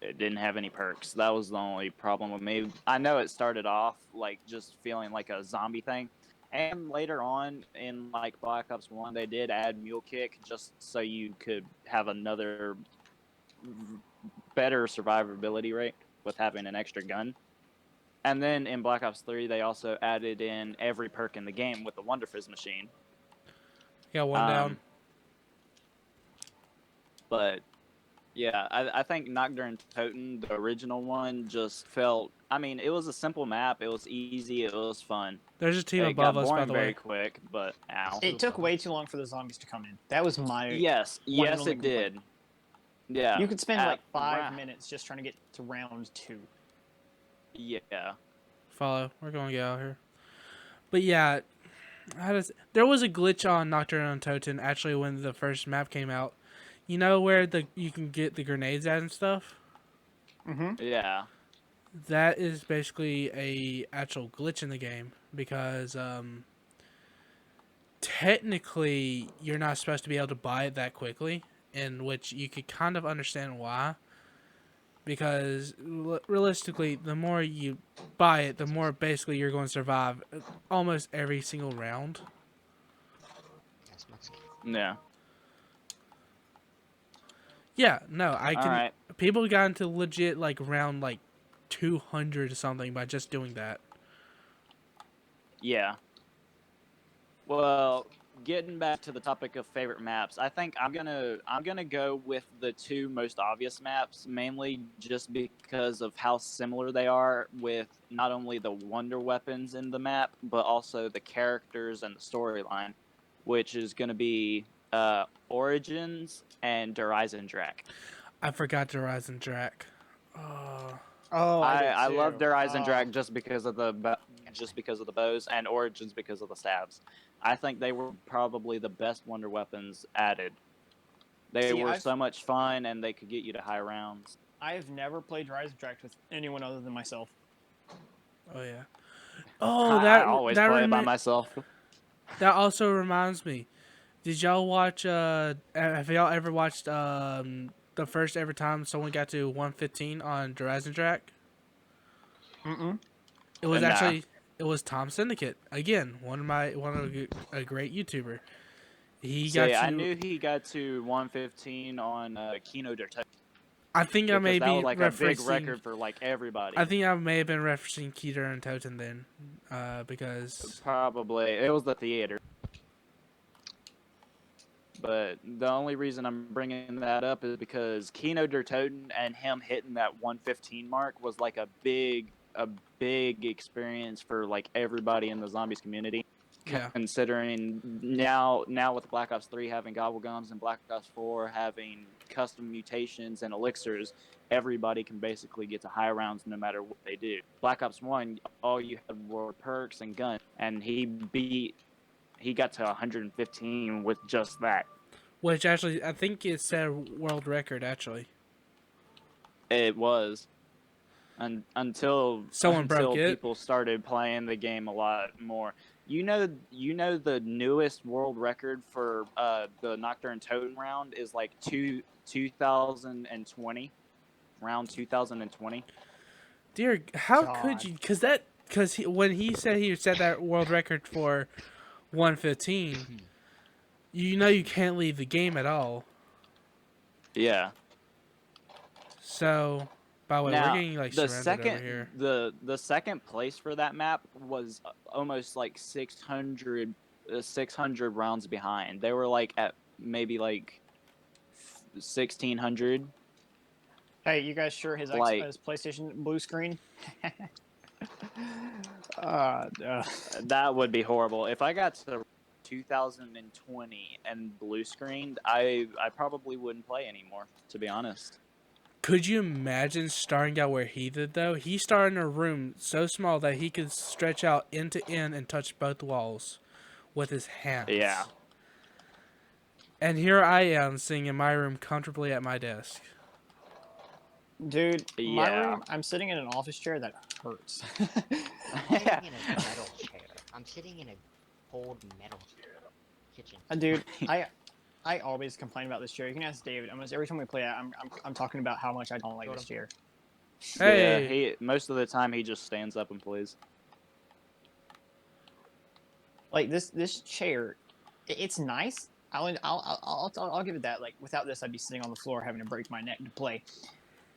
It didn't have any perks. That was the only problem with me. I know it started off like just feeling like a zombie thing. And later on in like Black Ops 1, they did add Mule Kick just so you could have another better survivability rate with having an extra gun. And then in Black Ops 3, they also added in every perk in the game with the Wonder Fizz machine. Yeah, one down. But Yeah, I think Nocturne Toten, the original one, just felt. I mean, it was a simple map. It was easy. It was fun. There's a team It above got us, by boring the very way. quick, but ow. It took way too long for the zombies to come in. That was my Yes, one and yes, only it complaint. did. Yeah. You could spend at like 5 ra- minutes just trying to get to round 2. Yeah. Follow. We're going to get out here. But yeah, there was a glitch on Nocturne on Toten actually when the first map came out. You know where you can get the grenades at and stuff? Mm-hmm. Yeah. That is basically a actual glitch in the game because technically you're not supposed to be able to buy it that quickly, in which you could kind of understand why. Because realistically, the more you buy it, the more basically you're going to survive almost every single round. That's much. Yeah. Yeah, no, I All can. right. People got into legit like round like 200 or something by just doing that. Yeah. Well, getting back to the topic of favorite maps, I think I'm gonna go with the two most obvious maps, mainly just because of how similar they are with not only the wonder weapons in the map, but also the characters and the storyline, which is gonna be Origins and Der Eisendrache. I forgot to Rise and Drac. Oh, Oh, I did love too. Der Oh. Eisendrache just because of the bows, and Origins because of the stabs. I think they were probably the best wonder weapons added. They See, were so much fun, and they could get you to high rounds. I have never played Rise of Dract with anyone other than myself. oh yeah. Oh, I always play it by myself. that also reminds me. Did y'all watch? Have y'all ever watched the first ever time someone got to 115 on Horizon Track? Mm-mm. It was Nah. actually Tom Syndicate again. A great YouTuber. He got to. I knew he got to 115 on Kino der Toten. I think I may That be was like a big referencing. record for like everybody. I think I may have been referencing Keter and Toten then, because Probably it was the theater. But the only reason I'm bringing that up is because Kino der Toten and him hitting that 115 mark was like a big experience for like everybody in the zombies community. yeah. Considering now with Black Ops 3 having gobblegums and Black Ops 4 having custom mutations and elixirs, everybody can basically get to high rounds no matter what they do. Black Ops 1, all you had were perks and guns, and he got to 115 with just that. Which actually, I think it set a world record actually. It was. Until Someone broke it. people started playing the game a lot more. You know the newest world record for the Nocturne Toten round is like 2020, round 2020. Dear, how God. could you? Because when he said he set that world record for 115, you know you can't leave the game at all. Yeah. So, by the way, Now, we're getting like the surrounded over here. the second place for that map was almost like 600 rounds behind. They were like at maybe like 1600. Hey, you guys sure his Like- his PlayStation blue screen? That would be horrible. If I got to 2020 and blue screened, I probably wouldn't play anymore, to be honest. Could you imagine starting out where he did though? He started in a room so small that he could stretch out end to end and touch both walls with his hands. Yeah. And here I am sitting in my room comfortably at my desk. Dude, my Yeah. room, I'm sitting in an office chair that hurts. I'm sitting in a metal chair. I'm sitting in a cold metal kitchen. Dude, I always complain about this chair. You can ask David. Almost every time we play it, I'm talking about how much I don't like this chair. Hey. Yeah, most of the time he just stands up and plays. Like this chair, it's nice. I'll give it that. Like without this, I'd be sitting on the floor having to break my neck to play,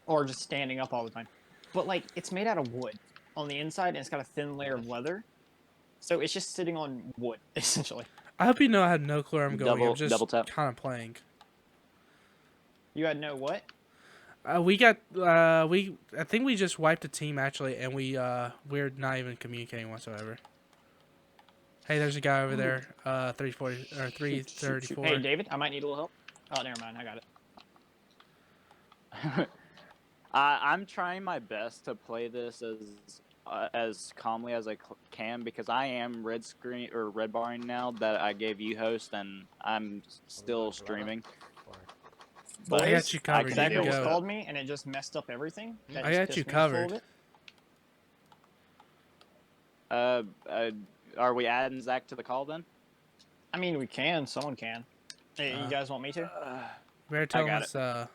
or just standing up all the time. But like it's made out of wood on the inside, and it's got a thin layer of leather, so it's just sitting on wood essentially. I hope you know I had no clue where I'm going. I'm Double just tap. kind of playing. You had no what? I think we just wiped a team actually, and we're not even communicating whatsoever. Hey, there's a guy over there. 340 or Shoot, shoot, shoot. 334. Hey, David, I might need a little help. Oh, never mind. I got it. I'm trying my best to play this as calmly as I can because I am red barring now that I gave you host and I'm still streaming. Boys, I got you covered. can Zach deal just with it. called me, and it just messed up everything. That I just got pissed you me off a covered. little bit. Are we adding Zach to the call then? I mean, we can. Someone can. Hey, you guys want me to? Better tell got us.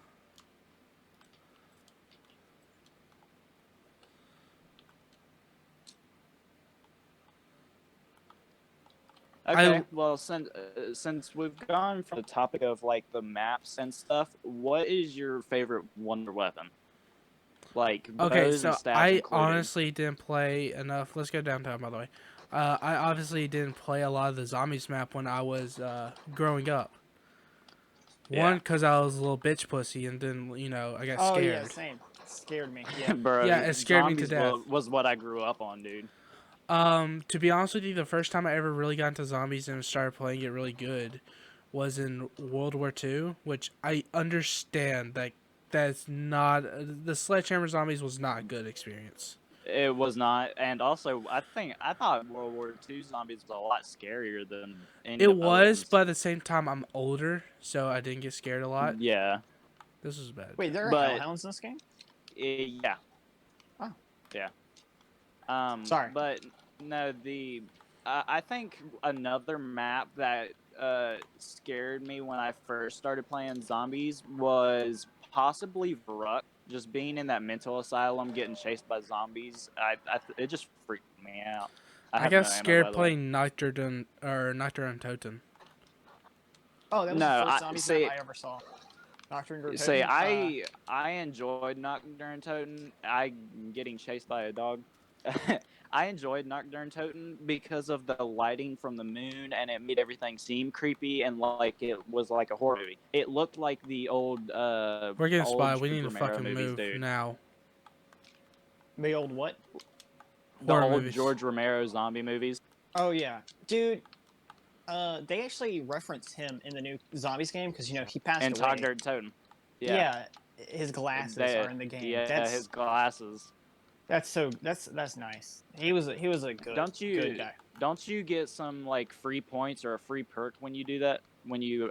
Okay. Well, since we've gone from the topic of like the maps and stuff, what is your favorite wonder weapon? Like Okay, bows and so staves I included. honestly didn't play enough. Let's go downtown, by the way. I obviously didn't play a lot of the zombies map when I was growing up. One, Yeah. because I was a little bitch pussy, and then I got Oh scared. yeah, same. Scared me. Yeah. Bro, Yeah, it scared me to zombies death. Was what I grew up on, dude. To be honest with you, the first time I ever really got into zombies and started playing it really good was in World War II, which I understand that that's not the Sledgehammer Zombies was not a good experience. It was not, and also I thought World War II zombies was a lot scarier than any It of the other was, ones. but at the same time, I'm older, so I didn't get scared a lot. Yeah, This was bad. Wait, there are But- hellhounds in this game? yeah. Oh. Yeah. Sorry. But no, I think another map that scared me when I first started playing zombies was possibly Vruk. Just being in that mental asylum, getting chased by zombies, it just freaked me out. I have got no ammo, scared by the way. playing Nocturne or Nocturne Totem. Oh, that was No, the first I- zombie see- map I ever saw. Nocturne Grotesque. See, I enjoyed Nocturne Totem. I getting chased by a dog. I enjoyed Nocturne Totem because of the lighting from the moon, and it made everything seem creepy and like it was like a horror movie. It looked like the old. We're getting old spotted. We need to Romero fucking movies, move dude. now. The old what? The Horror old movies. George Romero zombie movies. Oh yeah, dude. They actually reference him in the new Zombies game because he passed And away. Nocturne Totem. Yeah. His glasses are in the game. Yeah, his glasses. That's nice. He was a good good guy. Don't you get some like free points or a free perk when you do that? When you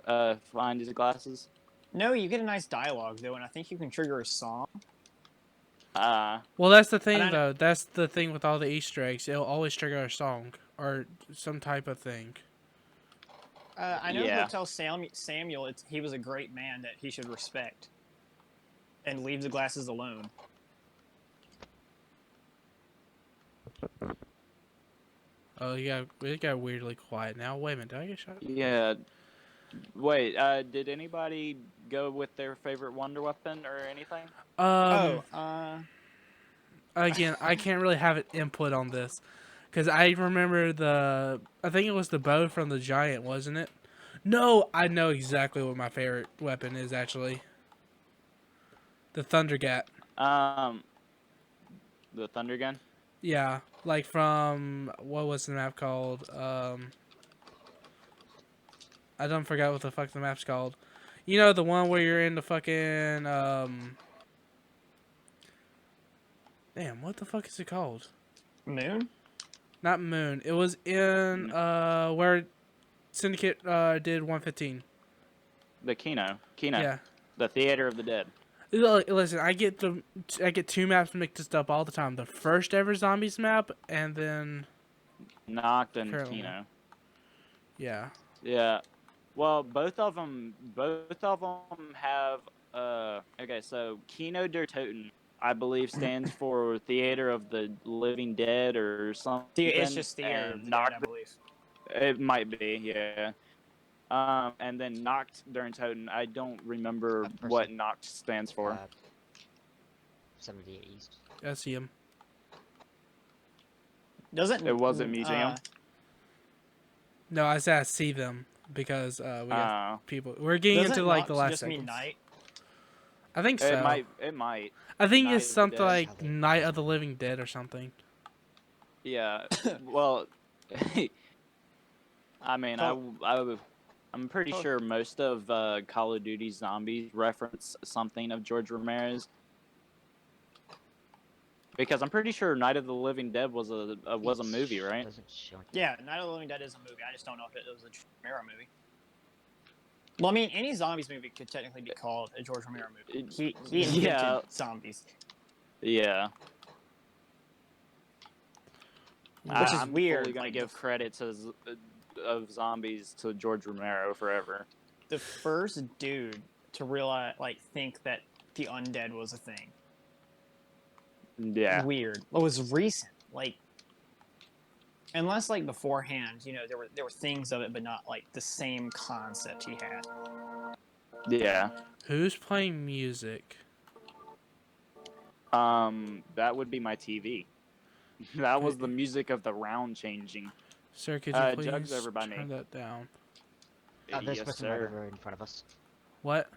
find his glasses? No, you get a nice dialogue though, and I think you can trigger a song. Well, that's the thing, And I- though. That's the thing with all the Easter eggs. It'll always trigger a song or some type of thing. I know Yeah. he'll tell Samuel he was a great man that he should respect, and leave the glasses alone. Oh, it got weirdly quiet now. Wait a minute, did I get shot? Yeah. Wait, did anybody go with their favorite wonder weapon or anything? Again, I can't really have an input on this because I remember I think it was the bow from the giant, wasn't it? No, I know exactly what my favorite weapon is actually. The Thundergat. The Thunder Gun? Yeah, like from what was the map called? I don't forget what the fuck the map's called. You know, the one where you're in the fucking Damn, what the fuck is it called? Moon. Not Moon. It was in where Syndicate did 115. The Kino. Yeah. The Theater of the Dead. Listen, I get two maps mixed up all the time. The first ever zombies map, and then Noct and Currently. Kino. yeah. Yeah. Well, both of them have okay, so Kino der Toten, I believe, stands for Theater of the Living Dead or something. It's just Theater and of the Dead, Noct, I believe. it might be, yeah. And then Noct der Toten, I don't remember what Noct stands for. 78 East. I see him. Doesn't It wasn't museum. No, I said I see them because we got people. We're getting Doesn't into like the Noct last just mean seconds. night? I think so. It might. It might. I think Night it's of the something Dead. like Night of the Living Dead or something. Yeah. Well, I mean, I'm pretty Oh. sure most of Call of Duty Zombies reference something of George Ramirez. Because I'm pretty sure Night of the Living Dead was a movie, right? Doesn't show. Yeah, Night of the Living Dead is a movie. I just don't know if it was a George Romero movie. Well, I mean, any zombies movie could technically be called a George Romero movie. He invented Yeah. zombies, Yeah. which is I'm weird. fully gonna Like, give credit to of zombies to George Romero forever. the first dude to realize, like, think that the undead was a thing. Yeah. Weird. It was recent. Like, unless like beforehand, you know, there were things of it, but not like the same concept he had. Yeah. Who's playing music? That would be my TV. That was the music of the round changing. Sir, could you Jug's please over by me. turn that down? This Yes, person right sir. over in front of us. What?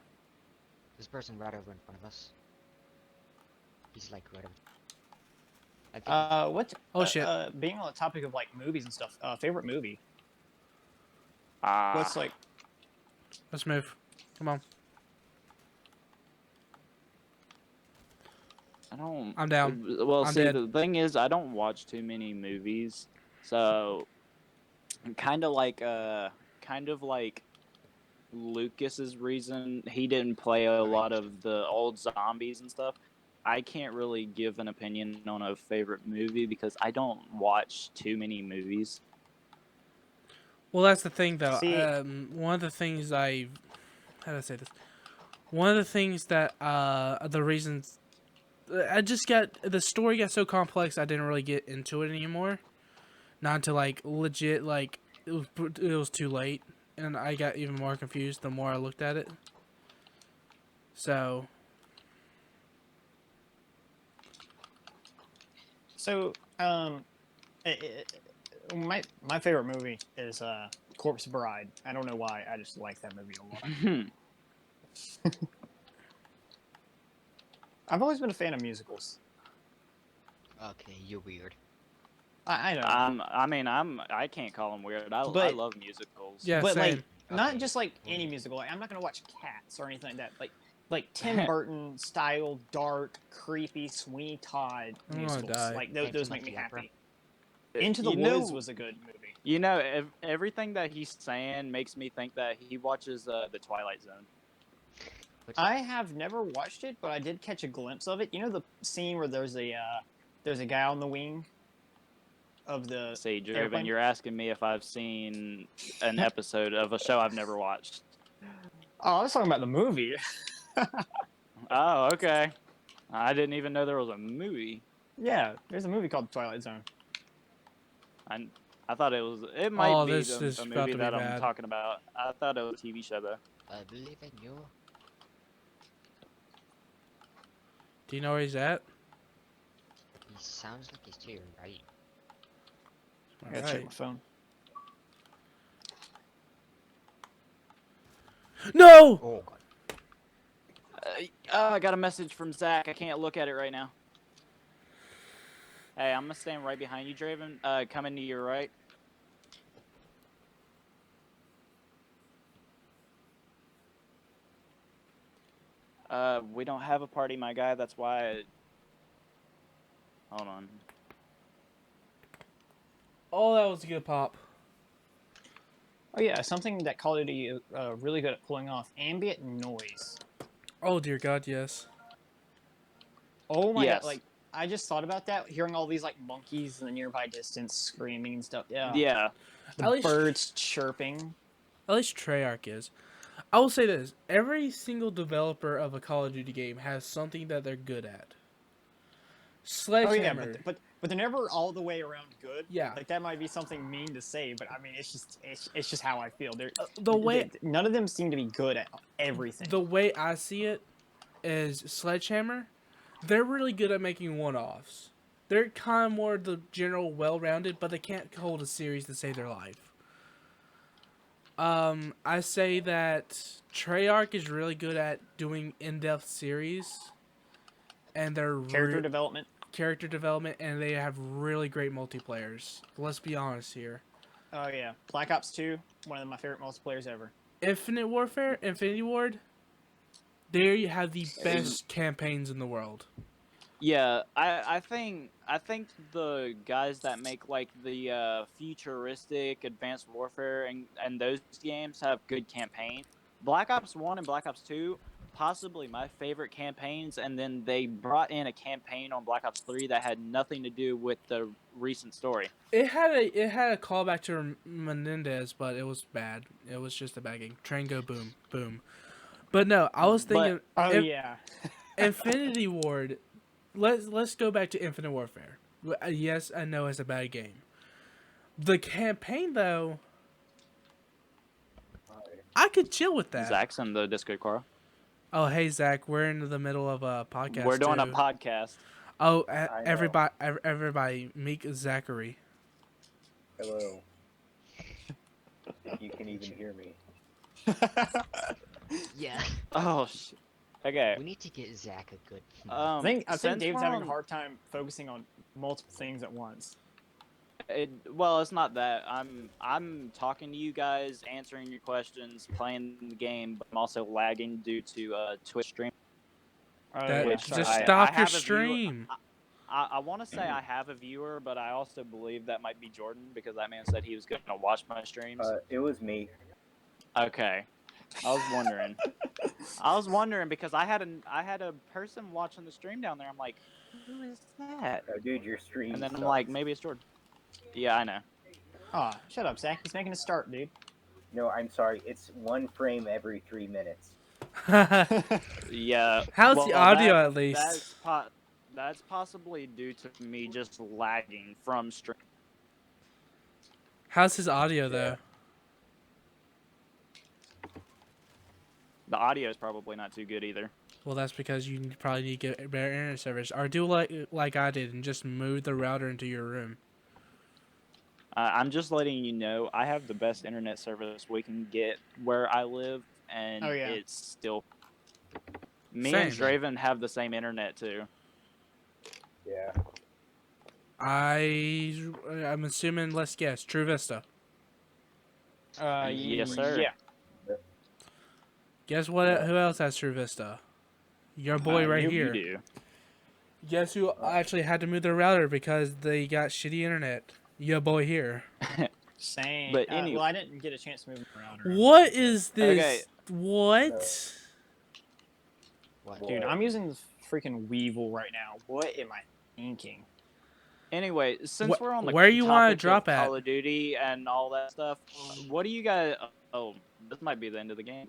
This person right over in front of us. He's like right over. I think What? Oh, shit. Being on the topic of like movies and stuff, favorite movie. Ah. What's like? Let's move. Come on. I don't. I'm down. Well, I'm see, dead. the thing is, I don't watch too many movies, so kind of like Lucas's reason he didn't play a lot of the old zombies and stuff. I can't really give an opinion on a favorite movie because I don't watch too many movies. Well, that's the thing, though. See- One of the things how do I say this? One of the things that, the reasons, the story got so complex I didn't really get into it anymore. Not until, like, legit, like, it was too late. And I got even more confused the more I looked at it. So, So, my favorite movie is Corpse Bride. I don't know why. I just like that movie a lot. I've always been a fan of musicals. okay, you're weird. I know, I can't call them weird. I But- love musicals. yeah, but same. like not Okay. just like any musical. Like, I'm not gonna watch Cats or anything like that. Like Tim Burton style, dark, creepy, Sweeney Todd I'm gonna musicals. die. Like Phantom those of make me the Opera. happy. Into the You know- Woods was a good movie. You know, everything that he's saying makes me think that he watches the Twilight Zone. I have never watched it, but I did catch a glimpse of it. You know the scene where there's a guy on the wing of the See, Draven, airplane? you're asking me if I've seen an episode of a show I've never watched. Oh, I was talking about the movie. Oh, okay. I didn't even know there was a movie. Yeah, there's a movie called Twilight Zone. I thought it was. It might Oh, be this the is a about movie to be that I'm bad. talking about. I thought it was a TV show though. I believe in you. Do you know where he's at? He sounds like he's to your right. I gotta check Alright. my phone. No! Oh god. I got a message from Zach. I can't look at it right now. Hey, I'm gonna stand right behind you, Draven. Coming to your right. We don't have a party, my guy. That's why. Hold on. Oh, that was a good pop. Oh yeah, something that Call of Duty is really good at pulling off: ambient noise. Oh, dear God, yes. Oh my Yes. god! Like I just thought about that, hearing all these like monkeys in the nearby distance screaming and stuff. Yeah. Yeah. The At least- birds chirping. At least Treyarch is. I will say this. Every single developer of a Call of Duty game has something that they're good at. Oh yeah, Sledgehammer. but they're never all the way around good. Yeah. Like that might be something mean to say, but I mean it's just how I feel. They're the way none of them seem to be good at everything. the way I see it is Sledgehammer, they're really good at making one-offs. They're kind of more the general well-rounded, but they can't hold a series to save their life. I say that Treyarch is really good at doing in-depth series, and they're Character development. character development, and they have really great multiplayers. Let's be honest here. Oh yeah, Black Ops 2, one of my favorite multiplayers ever. Infinite Warfare, Infinity Ward, there you have the best campaigns in the world. Yeah, I think the guys that make like the futuristic Advanced Warfare and those games have good campaigns. Black Ops 1 and Black Ops 2 possibly my favorite campaigns, and then they brought in a campaign on Black Ops 3 that had nothing to do with the recent story. It had a callback to Menendez, but it was bad. It was just a bad game. Train go boom, boom. But no, I was thinking Oh if- yeah. Infinity Ward. Let's go back to Infinite Warfare. Yes, I know it's a bad game. The campaign though, I could chill with that. Zach's in the Discord, Carl. Oh, hey Zach, we're in the middle of a podcast. We're doing a too. podcast. Oh, know. everybody, meet Zachary. Hello. If you can even hear me. Yeah. Oh, okay. We need to get Zach a good. I think since Dave's we're having a on- hard time focusing on multiple things at once. Well, it's not that. I'm talking to you guys, answering your questions, playing the game, but I'm also lagging due to Twitch stream. Oh, That- yeah, which sorry. just I stop have your a viewer- stream. I want to say I have a viewer, but I also believe that might be Jordan because that man said he was going to watch my streams. It was me. Okay, I was wondering because I had a person watching the stream down there. I'm like, who is that? Oh, dude, your stream. And then I'm sucks. like, maybe it's Jordan. Yeah, I know. Aw, shut up, Zach. He's making a start, dude. No, I'm sorry. It's one frame every 3 minutes. Yeah. How's well, the audio that- at least? That's possibly due to me just lagging from stream. How's his audio though? The audio is probably not too good either. Well, that's because you probably need to get better internet service, or do like I did and just move the router into your room. I'm just letting you know I have the best internet service we can get where I live, and Oh, yeah. it's still. Me Same. and Draven have the same internet too. Yeah. I'm assuming. Let's guess. True Vista. Yes, sir. Yeah. Guess what? Who else has True Vista? Your boy right you here. do. Guess who actually had to move their router because they got shitty internet? Your boy here. Same. But anyway- well, I didn't get a chance to move around. Or What is this? Okay. What? What? Dude, I'm using the freaking Weevil right now. What am I thinking? Anyway, since Wh- we're on the where you wanna topic of drop at? Call of Duty and all that stuff, what do you guys? Oh, this might be the end of the game.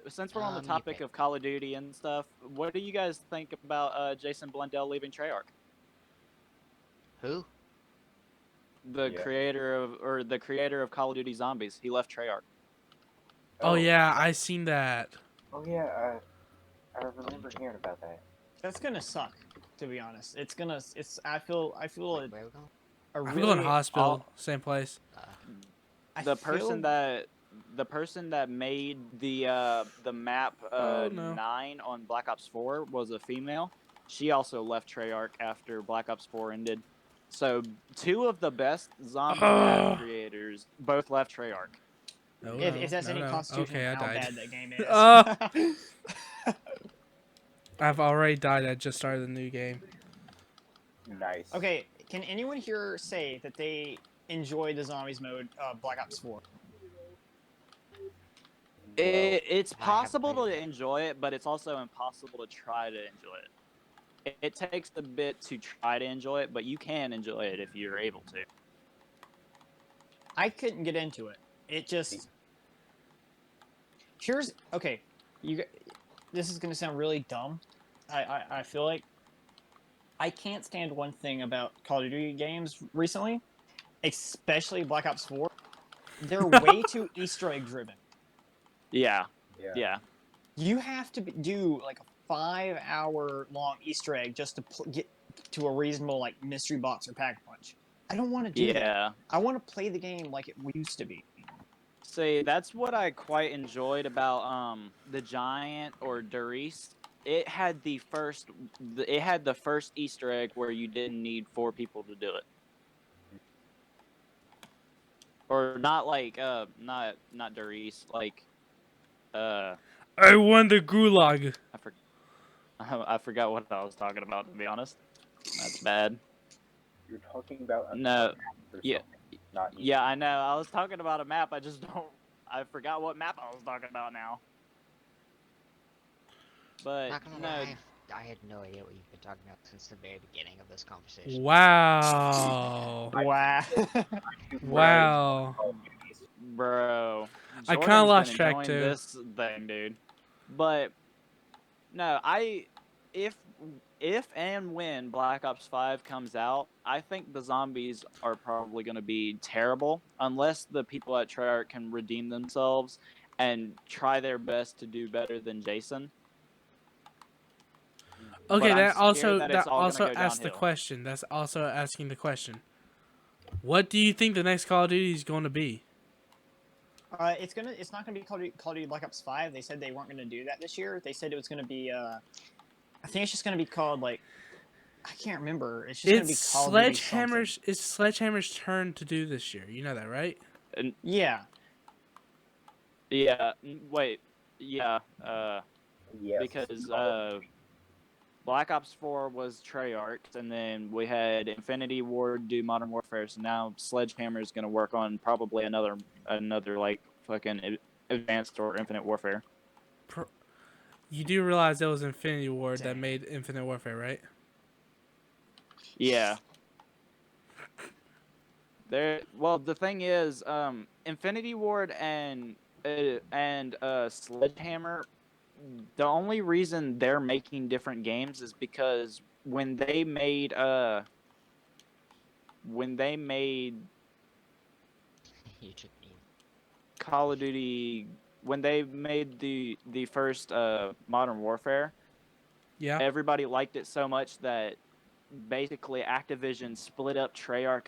Since we're on the You topic pick. of Call of Duty and stuff, what do you guys think about Jason Blundell leaving Treyarch? Who? The Yeah. creator of Call of Duty Zombies. He left Treyarch. Oh yeah, I seen that. Oh yeah. I remember hearing about that. That's gonna suck, to be honest. I feel Where a we going? a I'm really going hospital, all- same place. I The feel- person that made the map Oh, no. 9 on Black Ops 4 was a female. She also left Treyarch after Black Ops 4 ended. So 2 of the best zombie map creators both left Treyarch. No, if that's no, any no. constitution Okay, I of how died. bad that game is. I've already died. I just started the new game. Nice. Okay, can anyone here say that they enjoy the zombies mode Black Ops 4? It's I have possible played to enjoy it, but it's also impossible to try to enjoy it. It takes a bit to try to enjoy it, but you can enjoy it if you're able to. I couldn't get into it. It just here's okay. This is gonna sound really dumb. I feel like I can't stand one thing about Call of Duty games recently, especially Black Ops 4. They're way too Easter egg driven. Yeah, Yeah. yeah. You have to do like a 5-hour long Easter egg just to get to a reasonable like mystery box or pack punch. I don't want to do that. Yeah. I want to play the game like it used to be. See, that's what I quite enjoyed about the Giant or Darius. It had the first Easter egg where you didn't need 4 people to do it. Or not like not Darius, like I won the gulag. I forgot what I was talking about, to be honest. That's bad. You're talking about a No, map or yeah. something, not you. Yeah, I know. I was talking about a map. I just don't. I forgot what map I was talking about now. But Not gonna no, lie, I had no idea what you've been talking about since the very beginning of this conversation. Wow. Wow. Wow. Call of Duties. bro, I kinda Jordan's lost been track, enjoying too. this thing, dude. But no, if and when Black Ops 5 comes out, I think the zombies are probably going to be terrible unless the people at Treyarch can redeem themselves and try their best to do better than Jason. Okay, But I'm that scared also that that it's all gonna also go asks the downhill. question. That's also asking the question. What do you think the next Call of Duty is going to be? It's not gonna be Call of Duty Black Ops 5. They said they weren't gonna do that this year. They said it was gonna be I think it's just gonna be called like I can't remember. It's just gonna be It's Call of Duty something. Sledgehammer's turn to do this year. You know that, right? And Yeah. yeah, wait, yeah, Yes. because Black Ops 4 was Treyarch, and then we had Infinity Ward do Modern Warfare. So now Sledgehammer is going to work on probably another like fucking Advanced or Infinite Warfare. You do realize that was Infinity Ward that Dang. made Infinite Warfare, right? Yeah. Well, the thing is, Infinity Ward and Sledgehammer, the only reason they're making different games is because when they made You took me. Call of Duty, when they made the first Modern Warfare, Yeah. everybody liked it so much that basically Activision split up Treyarch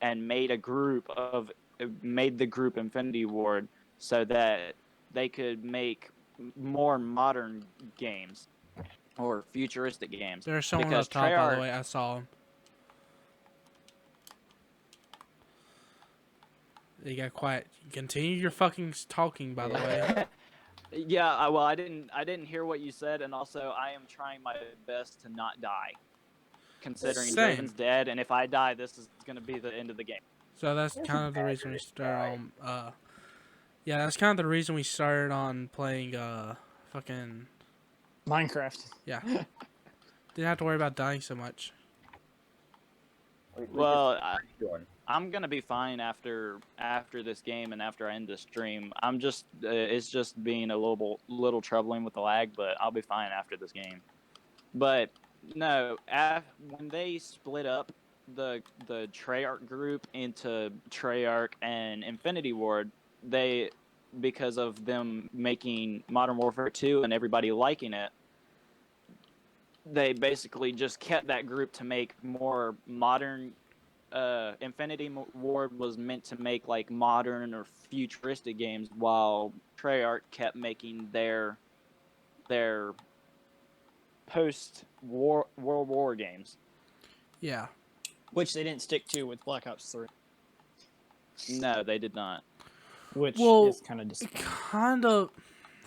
and made the group Infinity Ward so that they could make more modern games or futuristic games. There's someone because up top, by the Treyarch- way. I saw him. You got quiet. Continue your fucking talking, by the way. Yeah, well, I didn't hear what you said, and also I am trying my best to not die, considering Same. Draven's dead, and if I die, this is gonna be the end of the game. So that's kind of the reason we started on. Yeah, that's kind of the reason we started on playing. Fucking. Minecraft. Yeah. Didn't have to worry about dying so much. Wait, Well, doing? I'm gonna be fine after this game and after I end the stream. I'm just it's just being a little troubling with the lag, but I'll be fine after this game. But no, when they split up the Treyarch group into Treyarch and Infinity Ward, because of them making Modern Warfare 2 and everybody liking it, they basically just kept that group to make more modern. Infinity Ward was meant to make like modern or futuristic games, while Treyarch kept making their post World War games. Yeah. Which they didn't stick to with Black Ops 3. No, they did not. Which Well, is kind of disappointing. Kind of.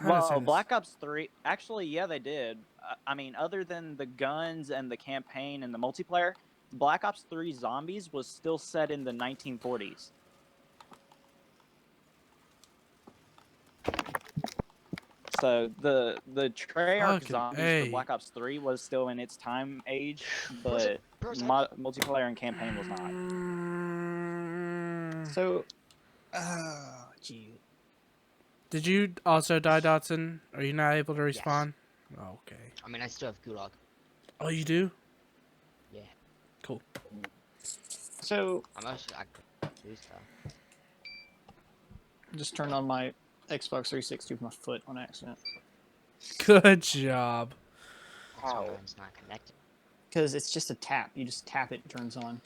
Well, Black Ops 3, actually, yeah, they did. I mean, other than the guns and the campaign and the multiplayer, Black Ops 3 Zombies was still set in the 1940s. So the Treyarch Zombies for Black Ops 3 was still in its time age, but multiplayer and campaign was not. So, gee. Did you also die, Dotson? Are you not able to respawn? Yes. Oh, okay. I mean, I still have Gulag. Oh, you do? Yeah. Cool. So, I'm actually I could do stuff. just turned on my Xbox 360 with my foot on accident. Good job. That's why Ow. mine's not connected. Because it's just a tap. You just tap it, it turns on.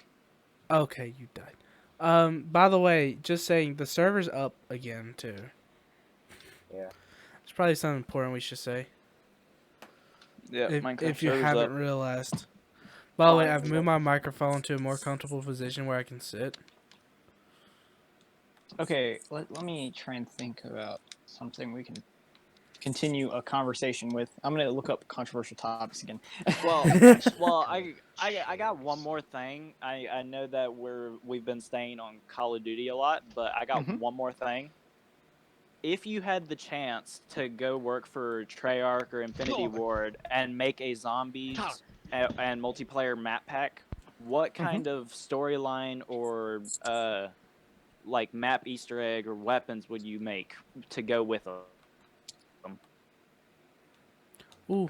Okay, you died. By the way, just saying the server's up again too. Yeah. It's probably something important we should say. Yeah, If you haven't realized. By the way, I've moved my microphone to a more comfortable position where I can sit. Okay, let me try and think about something we can continue a conversation with. I'm gonna look up controversial topics again. Well, I got one more thing. I know that we've been staying on Call of Duty a lot, but I got Mhm. one more thing. If you had the chance to go work for Treyarch or Infinity Oh. Ward and make a zombies and multiplayer map pack, what kind of storyline or like map Easter egg or weapons would you make to go with them? Ooh.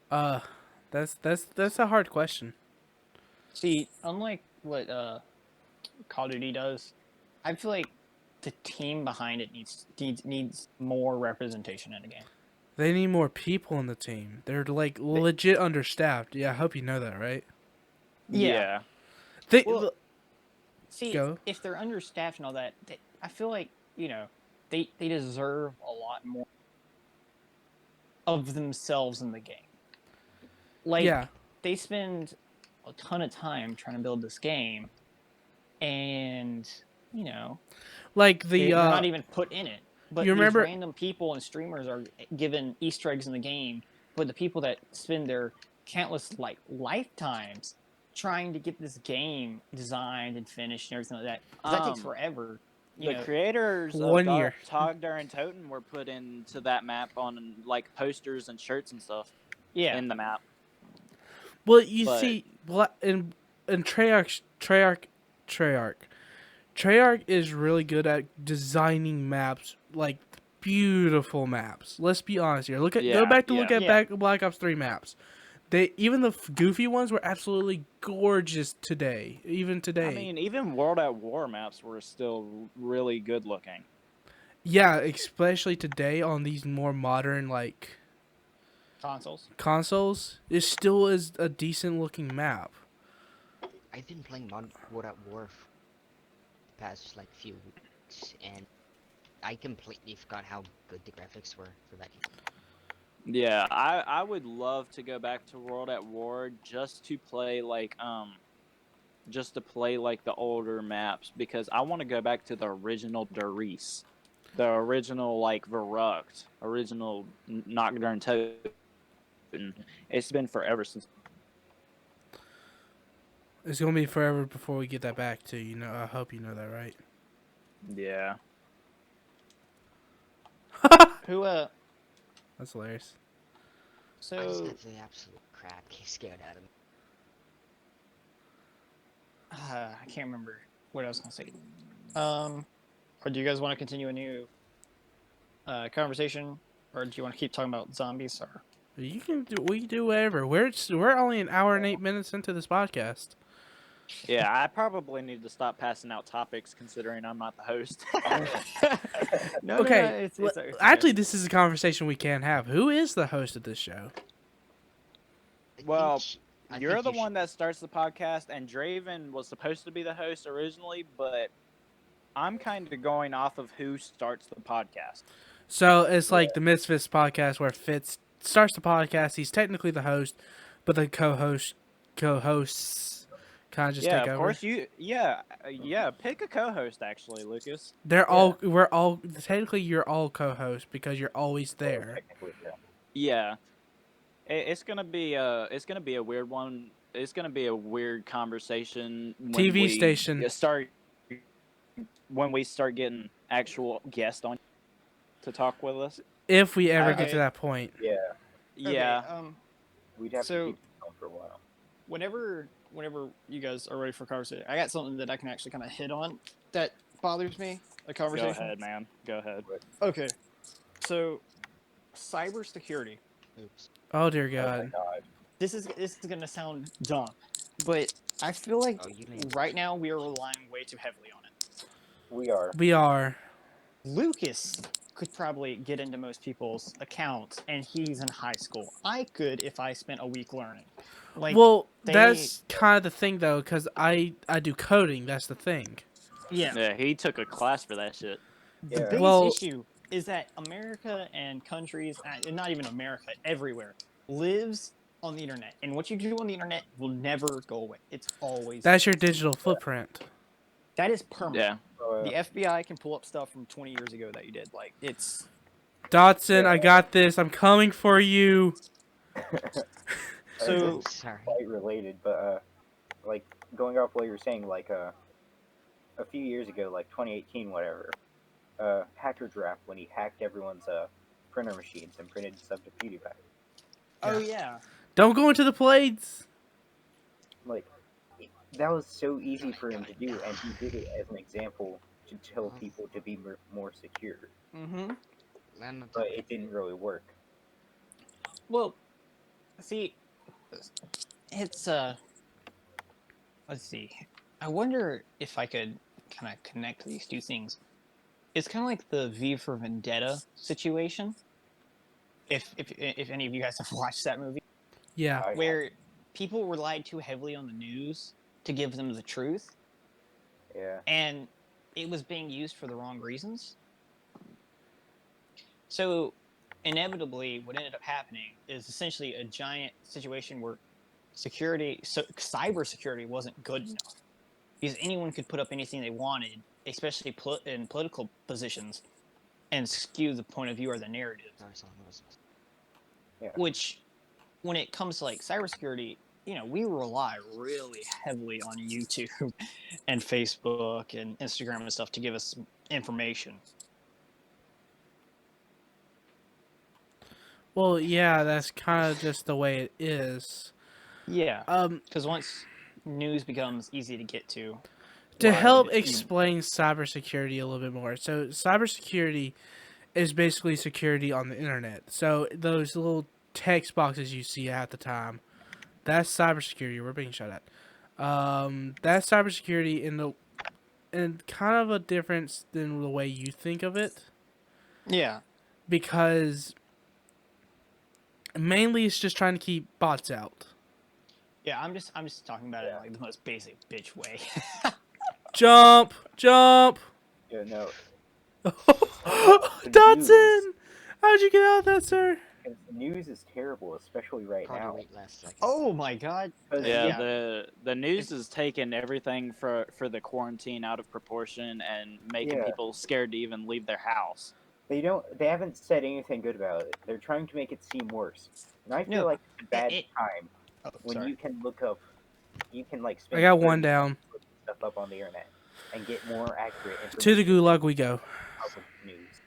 That's a hard question. See, unlike what Call of Duty does, I feel like the team behind it needs more representation in the game. They need more people in the team. They're like legit understaffed. Yeah, I hope you know that, right? Yeah. They, Well, see, go. if they're understaffed and all that, I feel like they deserve a lot more of themselves in the game. Like Yeah. they spend a ton of time trying to build this game, and Like the they're not even put in it. But you these remember random people and streamers are given Easter eggs in the game. But the people that spend their countless lifetimes trying to get this game designed and finished and everything like that, 'cause that takes forever. The creators of 1 year. Togdar and Toten were put into that map on like posters and shirts and stuff Yeah. in the map. Well, you But- see, in Treyarch is really good at designing maps, like beautiful maps. Let's be honest here. Go back to look at Black Ops 3 maps. Even the goofy ones were absolutely gorgeous today. Even today. I mean, even World at War maps were still really good looking. Yeah, especially today on these more modern like consoles, it still is a decent looking map. I've been playing World at War for the past like few weeks, and I completely forgot how good the graphics were for that game. Yeah, I would love to go back to World at War just to play like the older maps, because I want to go back to the original Der Riese, the original like Verrückt, original Nocturne Toten. It's been forever since. It's gonna be forever before we get that back too. I hope you know that, right? Yeah. Who That's hilarious. So I just got the absolute crap scared out of me. I can't remember what I was gonna say. Or do you guys want to continue a new conversation, or do you want to keep talking about zombies? Or We can do whatever. We're only an hour and 8 minutes into this podcast. Yeah, I probably need to stop passing out topics considering I'm not the host. no, Okay, it's actually, this is a conversation we can have. Who is the host of this show? Well, you're the one that starts the podcast, and Draven was supposed to be the host originally, but I'm kind of going off of who starts the podcast. So it's like the Misfits podcast where Fitz starts the podcast. He's technically the host, but the co-hosts kind of just take over. Of course pick a co-host actually, Lucas. We're all technically you're all co-hosts because you're always there. Technically, yeah. Yeah. It's gonna be a weird one. It's gonna be a weird conversation. When we start getting actual guests on to talk with us. If we ever get to that point. Yeah. Yeah. Okay, We'd have So- to keep it going for a while. whenever you guys are ready for conversation, I got something that I can actually kind of hit on that bothers me. A Go conversation. ahead, man. Go ahead. Okay, so cybersecurity. Oops. Oh dear Oh my God. god. This is gonna sound dumb, but I feel like Oh, you mean right now we are relying way too heavily on it. We are. We are. Lucas could probably get into most people's accounts, and he's in high school. I could if I spent a week learning. Like, Well, That's kind of the thing, though, because I do coding. That's the thing. yeah. Yeah, he took a class for that shit. The Yeah. biggest Well- issue is that America and countries, and not even America, everywhere, lives on the internet. And what you do on the internet will never go away. It's always That's your digital footprint. that is permanent. Yeah. The FBI can pull up stuff from 20 years ago that you did. Like it's Dotson, I got this. I'm coming for you. so Sorry. quite related, but like going off what you were saying, like a few years ago, like 2018, whatever, Hacker Draft, when he hacked everyone's printer machines and printed stuff to PewDiePie. oh yeah. Don't go into the plates. Like that was so easy for him to do, and he did it as an example to tell people to be more secure. Mm-hmm. But it didn't really work. Well, see, it's let's see. I wonder if I could kind of connect these two things. It's kind of like the V for Vendetta situation. If any of you guys have watched that movie, Yeah. where people relied too heavily on the news to give them the truth, Yeah. and it was being used for the wrong reasons. So, inevitably, what ended up happening is essentially a giant situation where cybersecurity wasn't good enough because anyone could put up anything they wanted, especially in political positions, and skew the point of view or the narrative. Yeah. Which, when it comes to like cybersecurity, we rely really heavily on YouTube and Facebook and Instagram and stuff to give us information. Well, yeah, that's kind of just the way it is. Yeah, Um, because once news becomes easy to get to, to why help would it- explain cybersecurity a little bit more. So, cybersecurity is basically security on the internet. So, those little text boxes you see at the time, that's cybersecurity. We're being shot at. That's cybersecurity in kind of a difference than the way you think of it, yeah, because mainly it's just trying to keep bots out. yeah. I'm just talking about it in like the most basic bitch way. Jump! Jump! Yeah. No. Dotson! How'd you get out of that, sir? And the news is terrible, especially right Probably now. wait last second. Oh my god! 'Cause, Yeah, the news is taking everything for the quarantine out of proportion and making Yeah. people scared to even leave their house. They haven't said anything good about it. They're trying to make it seem worse. And I feel No, like it's a bad it- time Oh, when sorry. you can look up, like I spend got one 30 down. minutes looking stuff up on the internet and get more accurate information. To the gulag we go. Public news.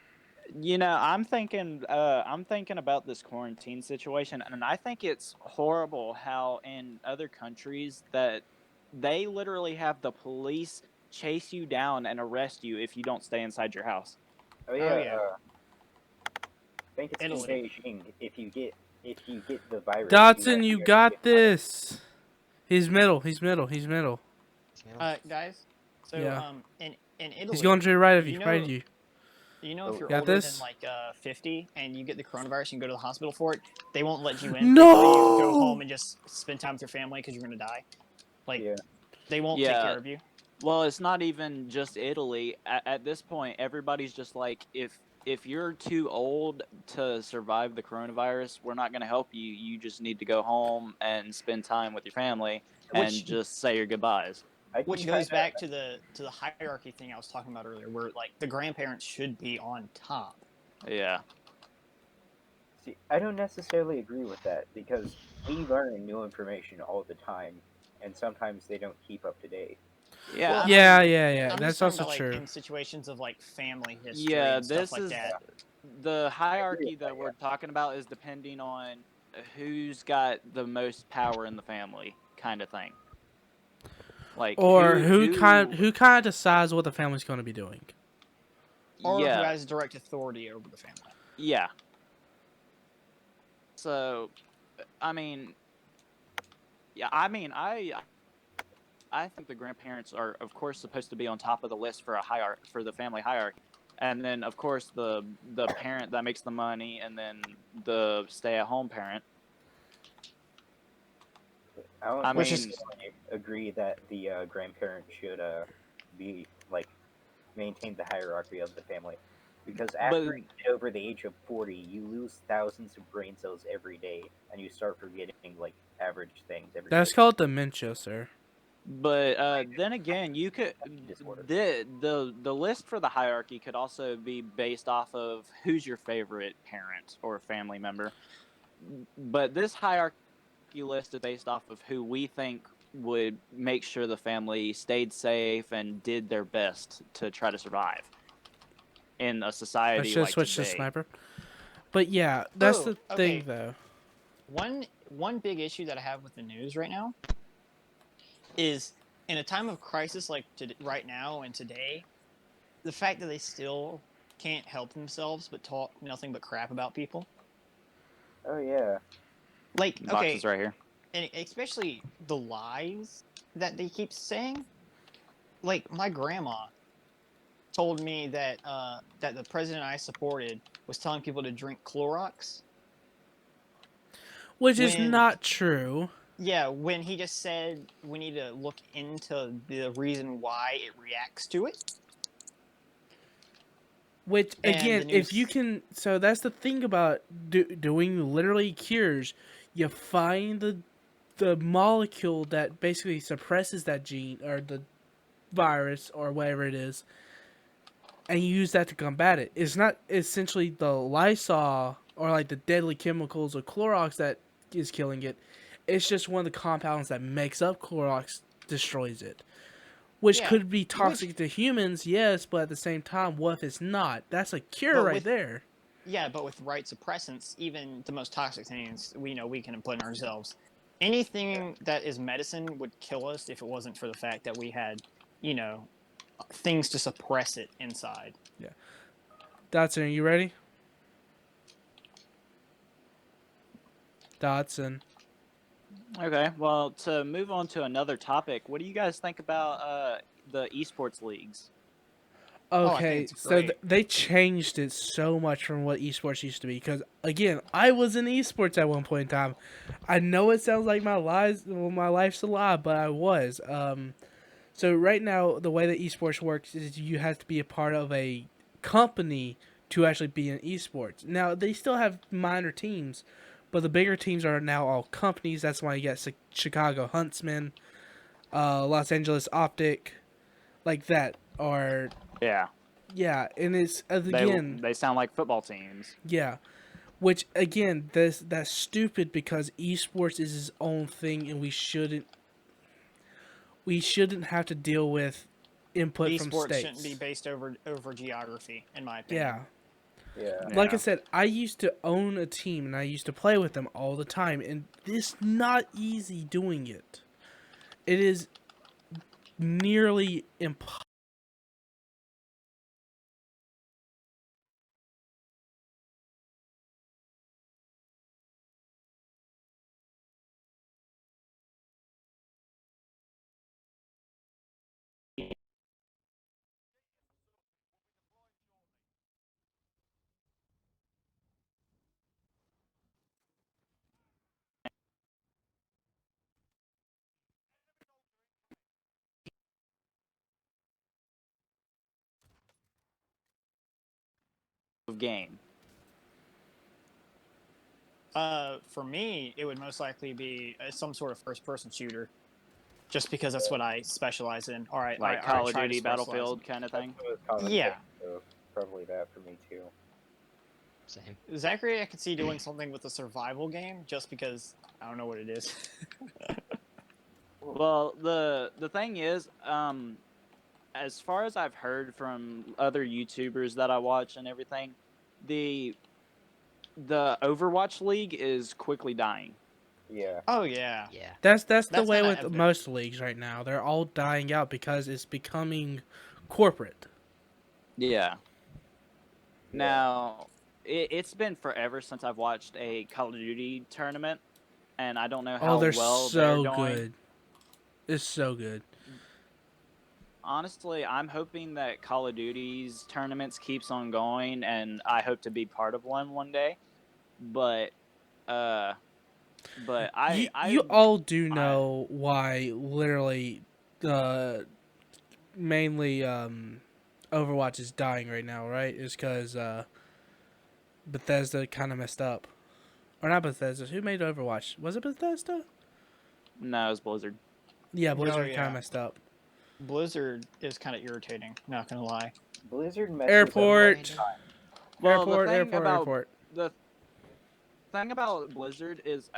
I'm thinking about this quarantine situation, and I think it's horrible how in other countries that they literally have the police chase you down and arrest you if you don't stay inside your house. Oh yeah. yeah. I think it's in Italy. Beijing. If you get the virus. Dotson, you actually got get this. He's middle. He's middle. Guys. So Yeah. in Italy, He's going to the right of you. you Right of know- you. if you're Got older this? than like 50 and you get the coronavirus and go to the hospital for it, they won't let you in. They No! tell you to go home and just spend time with your family because you're gonna die. Like Yeah. they won't take Yeah. care of you. Well, it's not even just Italy. At this point, everybody's just like, if you're too old to survive the coronavirus, we're not going to help you. You just need to go home and spend time with your family and Which- just say your goodbyes. I can Which goes kinda- back to the hierarchy thing I was talking about earlier, where like the grandparents should be on top. Yeah. See, I don't necessarily agree with that because we learn new information all the time, and sometimes they don't keep up to date. Yeah. Well, Yeah. I'm That's just talking also about, like, true. in situations of like family history Yeah, and stuff this like is that. the hierarchy with that that, we're talking about is depending on who's got the most power in the family, kind of thing. Like Or who kind of decides what the family's going to be doing. Or yeah, who has direct authority over the family. yeah. So, I mean, I think the grandparents are, of course, supposed to be on top of the list for for the family hierarchy, and then of course the parent that makes the money, and then the stay-at-home parent. I Which mean, is agree that the grandparent should be like maintain the hierarchy of the family, because but after you get over the age of 40, you lose thousands of brain cells every day, and you start forgetting like average things every That's day. called dementia, sir. then again, you could Disorder. the list for the hierarchy could also be based off of who's your favorite parent or family member. But this hierarchy list is based off of who we think would make sure the family stayed safe and did their best to try to survive in a I society should like switch to today. sniper. But yeah, that's Oh, the okay. thing, though. one big issue that I have with the news right now is in a time of crisis like right now and today, the fact that they still can't help themselves but talk nothing but crap about people. Oh yeah. Like, Box okay, is right here. and especially the lies that they keep saying. Like, my grandma told me that that the president I supported was telling people to drink Clorox. Which is When not true. Yeah, when he just said we need to look into the reason why it reacts to it. Which, And again, the if you news, can... So that's the thing about doing literally cures. You find the molecule that basically suppresses that gene, or the virus, or whatever it is, and you use that to combat it. It's not essentially the Lysol, or like the deadly chemicals or Clorox that is killing it. It's just one of the compounds that makes up Clorox destroys it. Which yeah, could be toxic to humans, yes, but at the same time, what if it's not? That's a cure but right there. but with right suppressants, even the most toxic things we can put in ourselves. Anything that is medicine would kill us if it wasn't for the fact that we had, things to suppress it inside. Dotson, are you ready? Dotson. Okay, well, to move on to another topic, what do you guys think about the esports leagues? I think Okay, it's so great. they changed it so much from what esports used to be. Because again, I was in esports at one point in time. I know it sounds like my life's a lie, but I was. So right now, the way that esports works is you have to be a part of a company to actually be in esports. Now they still have minor teams, but the bigger teams are now all companies. That's why you get Chicago Huntsmen, Los Angeles Optic, like that. Or Yeah, yeah, and it's they again, they sound like football teams. yeah. Which again, that's stupid because esports is its own thing, and we shouldn't have to deal with input from Esports states. shouldn't be based over geography, in my opinion. Yeah. Yeah. Like I Yeah. said, I used to own a team and I used to play with them all the time, and it's not easy doing it. It is nearly impossible. Game. For me, it would most likely be some sort of first-person shooter, just because that's what I specialize in. Like Call of Duty, Battlefield kind of thing. That's what I was common Yeah. sense, so probably that for me too. Same. Zachary, I could see doing something with a survival game, just because I don't know what it is. Well, the thing is, as far as I've heard from other YouTubers that I watch and everything, the Overwatch League is quickly dying. Yeah. Oh yeah. Yeah. That's the That's way kinda with evident. most leagues right now. They're all dying out because it's becoming corporate. Yeah. Now, it's been forever since I've watched a Call of Duty tournament, and I don't know how Oh, they're well so they're doing. good. It's so good. Honestly, I'm hoping that Call of Duty's tournaments keeps on going, and I hope to be part of one day. But But you all do I- know why literally mainly Overwatch is dying right now, right? Is because Bethesda kind of messed up. Or not Bethesda. Who made Overwatch? Was it Bethesda? no, it's Blizzard. Yeah, Blizzard kind yeah. of messed up. Blizzard is kind of irritating. Not gonna lie. Blizzard messes Airport. up. Well, Airport, the thing airport, about airport. the thing about Blizzard is,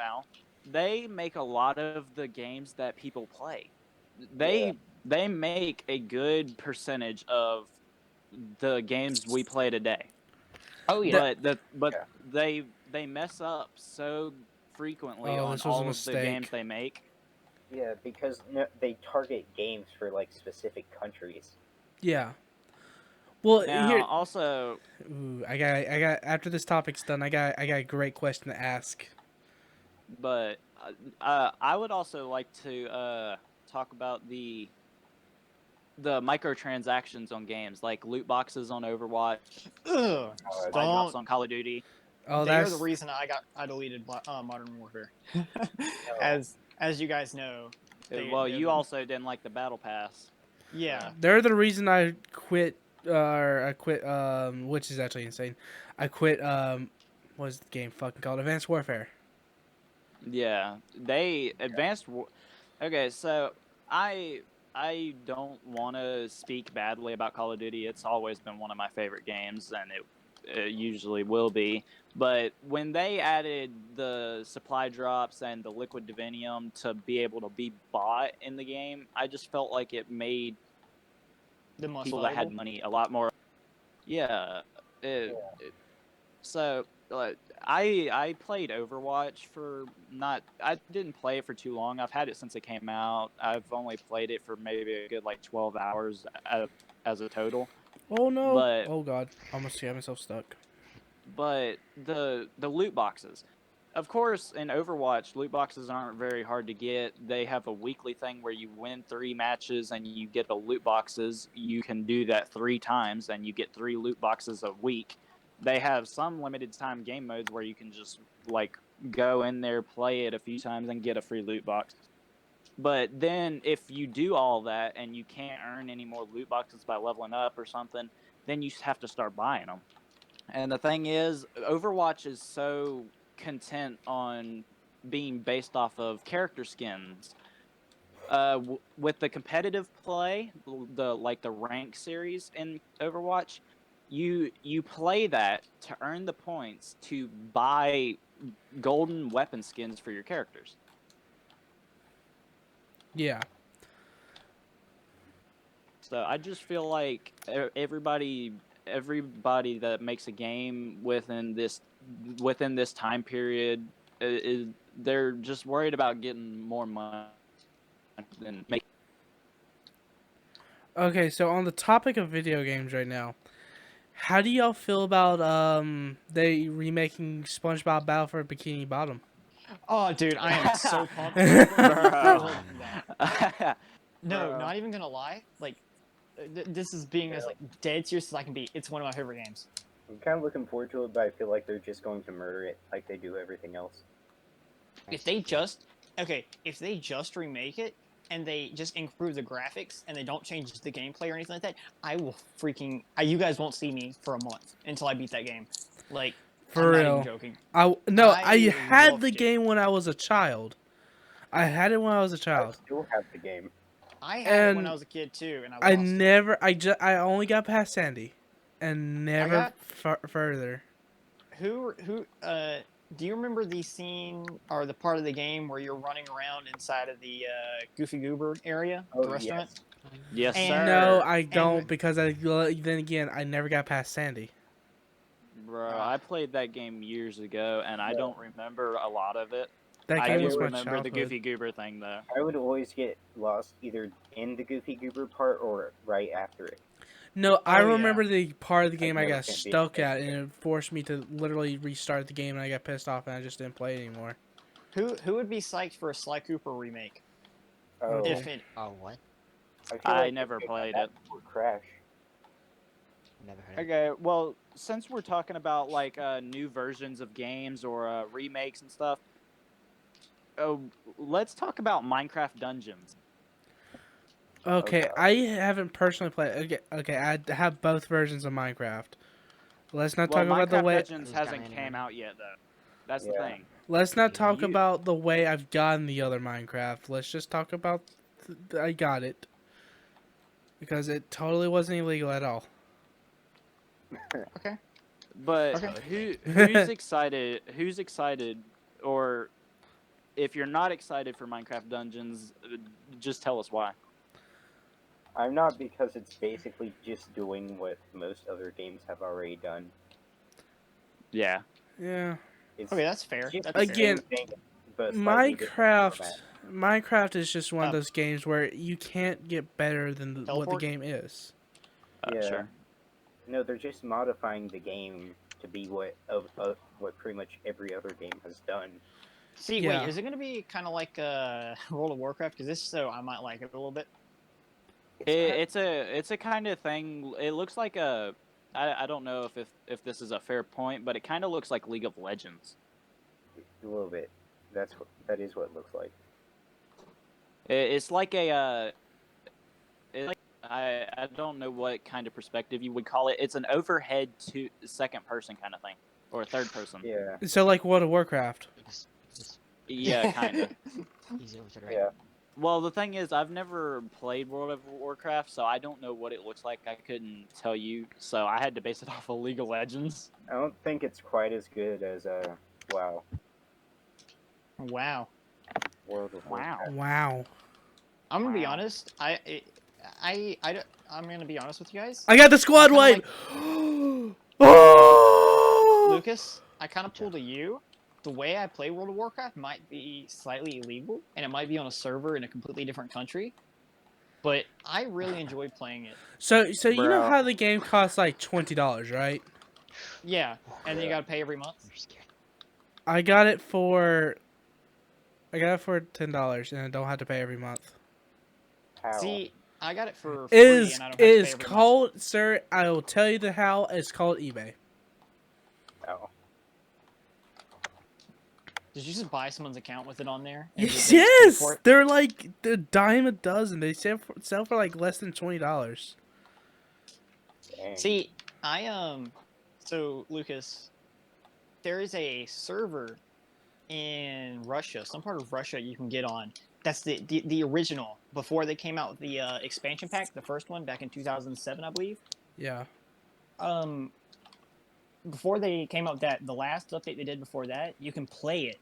they make a lot of the games that people play. They make a good percentage of the games we play today. Oh But Yeah. they mess up so frequently Oh, on this was a all of the games mistake. they make. Yeah, because no, they target games for like specific countries. Yeah. Well, Now, here. also, Ooh, I got. After this topic's done, I got a great question to ask. but I would also like to talk about the microtransactions on games, like loot boxes on Overwatch, Ugh, buy drops don't. on Call of Duty. Oh, They are that's the reason I deleted Modern Warfare. As you guys know. Well, they're you the- also didn't like the Battle Pass. Yeah. they're the reason I quit. Which is actually insane. I quit. What is the game fucking called? Advanced Warfare. Yeah, they Okay, so I don't want to speak badly about Call of Duty. It's always been one of my favorite games, and it usually will be. But when they added the supply drops and the liquid divinium to be able to be bought in the game, I just felt like it made The most people that had valuable. money a lot more. Yeah. So I played Overwatch for not. I didn't play it for too long. I've had it since it came out. I've only played it for maybe a good like 12 hours as a total. Oh no! But- Oh god! Almost got myself stuck. But the loot boxes. Of course, in Overwatch, loot boxes aren't very hard to get. They have a weekly thing where you win 3 matches and you get the loot boxes. You can do that 3 times and you get 3 loot boxes a week. They have some limited time game modes where you can just like go in there, play it a few times, and get a free loot box. But then if you do all that and you can't earn any more loot boxes by leveling up or something, then you have to start buying them. And the thing is, Overwatch is so content on being based off of character skins. With the competitive play, the rank series in Overwatch, you play that to earn the points to buy golden weapon skins for your characters. Yeah. So I just feel like everybody that makes a game within this time period they're just worried about getting more money than make. Okay, so on the topic of video games right now, how do y'all feel about they remaking SpongeBob Battle for Bikini Bottom? Oh, dude, I am so pumped. Bro. No, Bro. not even gonna lie. Like, this is being as like dead serious as I can be. It's one of my favorite games. I'm kind of looking forward to it, but I feel like they're just going to murder it like they do everything else. If they just remake it and they just improve the graphics and they don't change the gameplay or anything like that, I will freaking. You guys won't see me for a month until I beat that game. Like, For I'm real. not even joking. I I had loved the it. game when I was a child. I had it when I was a I child. still have the game. I had it when And I was a kid too, and I lost it. never. I only got past Sandy, and never further. Who do you remember the scene or the part of the game where you're running around inside of the Goofy Goober area, Oh, the restaurant? Yes, And- sir. No, I don't because then again I never got past Sandy. Bro, I played that game years ago, and I Yeah. don't remember a lot of it. That I game do was my remember childhood. the Goofy Goober thing, though. I would always get lost either in the Goofy Goober part or right after it. No, I Oh, yeah. remember the part of the game I never got can beat stuck it. at, and it forced me to literally restart the game, and I got pissed off, and I just didn't play it anymore. Who would be psyched for a Sly Cooper remake? Oh, If it, Oh, what? feel I like never they did played that it. for Crash. Never heard of it. Okay, well, since we're talking about like new versions of games or remakes and stuff, let's talk about Minecraft Dungeons. Okay, God. I haven't personally played. Okay, I have both versions of Minecraft. Let's not Well, talk about the Minecraft way. Dungeons Who's hasn't dying came already? out yet, though. That's the Yeah. thing. Let's not talk You- about the way I've gotten the other Minecraft. Let's just talk about I got it because it totally wasn't illegal at all. Okay. But Okay. who's excited? Who's excited? Or if you're not excited for Minecraft Dungeons, just tell us why. I'm not, because it's basically just doing what most other games have already done. Yeah. Yeah, It's Okay, that's fair. just That's the Again, same thing, but slightly different format. Minecraft is just one of Um, those games where you can't get better than what the Teleport? game is. Yeah. Sure. No, they're just modifying the game to be what pretty much every other game has done. See, Yeah. wait, is it going to be kind of like World of Warcraft? Because this, so I might like it a little bit. It's a kind of thing. It looks like I don't know if this is a fair point, but it kind of looks like League of Legends. A little bit. That is what it looks like. It's like a I don't know what kind of perspective you would call it. It's an overhead to second person kind of thing, or third person. Yeah. So like World of Warcraft. Just Yeah, kind of. easy over to the right. Yeah. Well, the thing is, I've never played World of Warcraft, so I don't know what it looks like. I couldn't tell you, so I had to base it off of League of Legends. I don't think it's quite as good as WoW. Wow. World of Wow. Warcraft. Wow. I'm gonna be Wow. honest. I'm gonna be honest with you guys. I got the squad kinda wipe. Oh! Lucas, I kind of pulled a you. The way I play World of Warcraft might be slightly illegal, and it might be on a server in a completely different country. But I really enjoy playing it. So you know Bro. how the game costs like $20, right? Yeah, and then you Yeah. gotta pay every month. I'm scared. I got it for $10 and I don't have to pay every month. How? See, I got it for It free, is and I don't have it to is pay every month. called, sir, I will tell you the how. It's called eBay. Oh. Did you just buy someone's account with it on there? and Yes, they just pay for it? they're like a dime a dozen. They sell for like less than $20. Dang. See, so Lucas, there is a server in Russia, some part of Russia you can get on. That's the original before they came out with the expansion pack, the first one back in 2007, I believe. Yeah. Before they came out with that, the last update they did before that, you can play it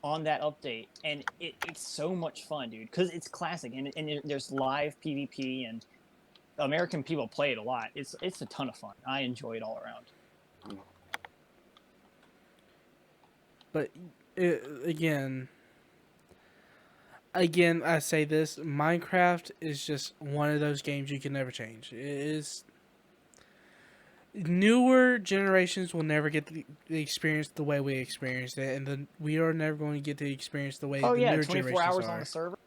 on that update, and it's so much fun, dude, because it's classic, and there's live PvP, and American people play it a lot. It's a ton of fun. I enjoy it all around. But again, I say this: Minecraft is just one of those games you can never change. It is. Newer generations will never get the experience the way we experienced it, and then we are never going to get the experience the way Oh the yeah, newer 24 generations hours are. on the server.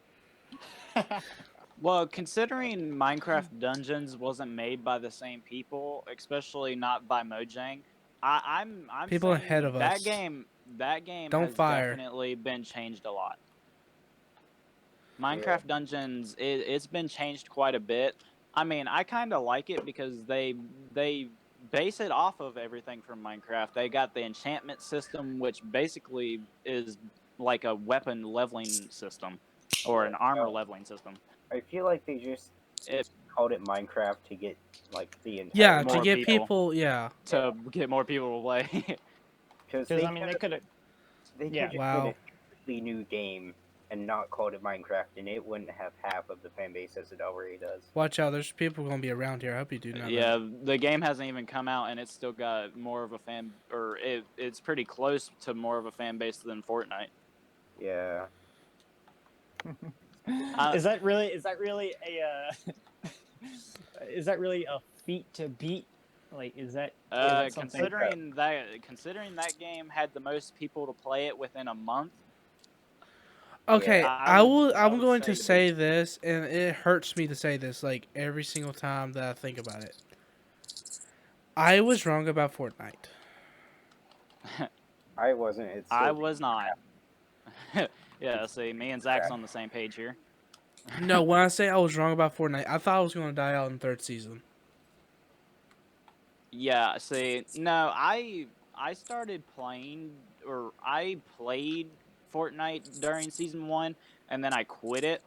Well, considering Minecraft Dungeons wasn't made by the same people, especially not by Mojang, I'm People saying ahead of that us. that game Don't has fire. definitely been changed a lot. Minecraft Dungeons, it's been changed quite a bit. I mean, I kind of like it because they base it off of everything from Minecraft. They got the enchantment system, which basically is like a weapon leveling system or an armor leveling system. I feel like they just It called it Minecraft to get like the entire Yeah, to More get people. people. Yeah. to get more people to play. because Because I mean, they could have. they yeah. could just Wow. made a completely new game and not called it Minecraft, and it wouldn't have half of the fan base as it already does. Watch out! There's people gonna be around here. I hope you do know. Yeah, the game hasn't even come out, and it's still got more of a it's pretty close to more of a fan base than Fortnite. Yeah. Is that really a is that really a feat to beat? Like, is that something? Considering that game had the most people to play it within a month. Okay, Yeah, I I'm would going say to the say biggest- this, and it hurts me to say this, like every single time that I think about it. I was wrong about Fortnite. I wasn't. It's I still was not. Yeah, see, me and Zach's on the same page here. No, when I say I was wrong about Fortnite, I thought I was going to die out in third season. Yeah, see, no, I started playing, or I played Fortnite during season 1, and then I quit it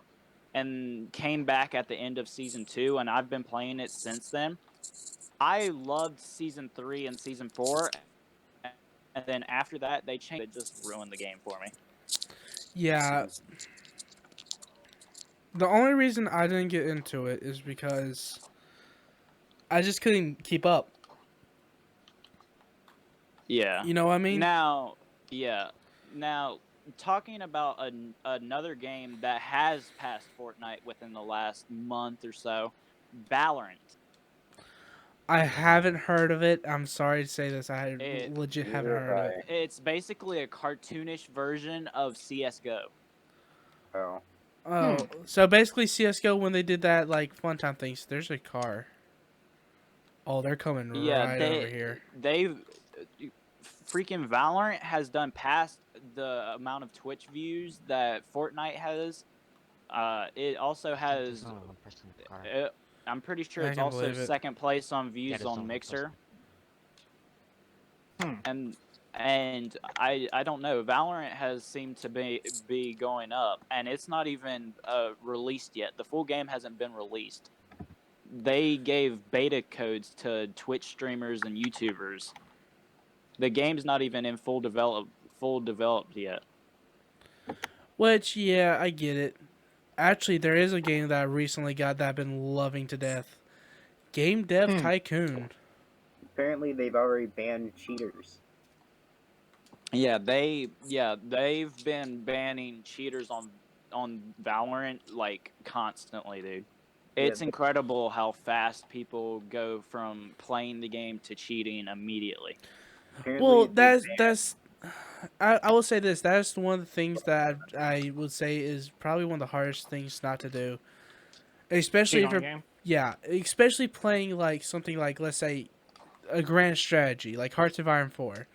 and came back at the end of season 2, and I've been playing it since then. I loved season 3 and season 4, and then after that they changed it, just ruined the game for me. Yeah, the only reason I didn't get into it is because I just couldn't keep up. Yeah. You know what I mean? Now, yeah. Now, talking about another game that has passed Fortnite within the last month or so, Valorant. I haven't heard of it. I'm sorry to say this. I It- legit haven't Neither heard of have it. It's basically a cartoonish version of CS:GO. Oh, Oh, so basically CS:GO when they did that like fun time things. There's a car. Oh, they're coming Yeah, right over here. they've freaking Valorant has done past the amount of Twitch views that Fortnite has. It also has. There's only one person in the car. I'm pretty sure I it's can also believe it. second place on Yeah, views there's on only one Mixer. person. And I don't know. Valorant has seemed to be going up, and it's not even released yet. The full game hasn't been released. They gave beta codes to Twitch streamers and YouTubers. The game's not even in full developed yet. Which, yeah, I get it. Actually, there is a game that I recently got that I've been loving to death. Game Dev Tycoon. apparently they've already banned cheaters. Yeah, they've been banning cheaters on Valorant like constantly, dude. Yeah, It's incredible how fast people go from playing the game to cheating immediately. Apparently Well, they that's. I will say this. That's one of the things that I would say is probably one of the hardest things not to do. Especially Cheat if on you're, a game. yeah, especially playing like something like, let's say, a grand strategy like Hearts of Iron 4,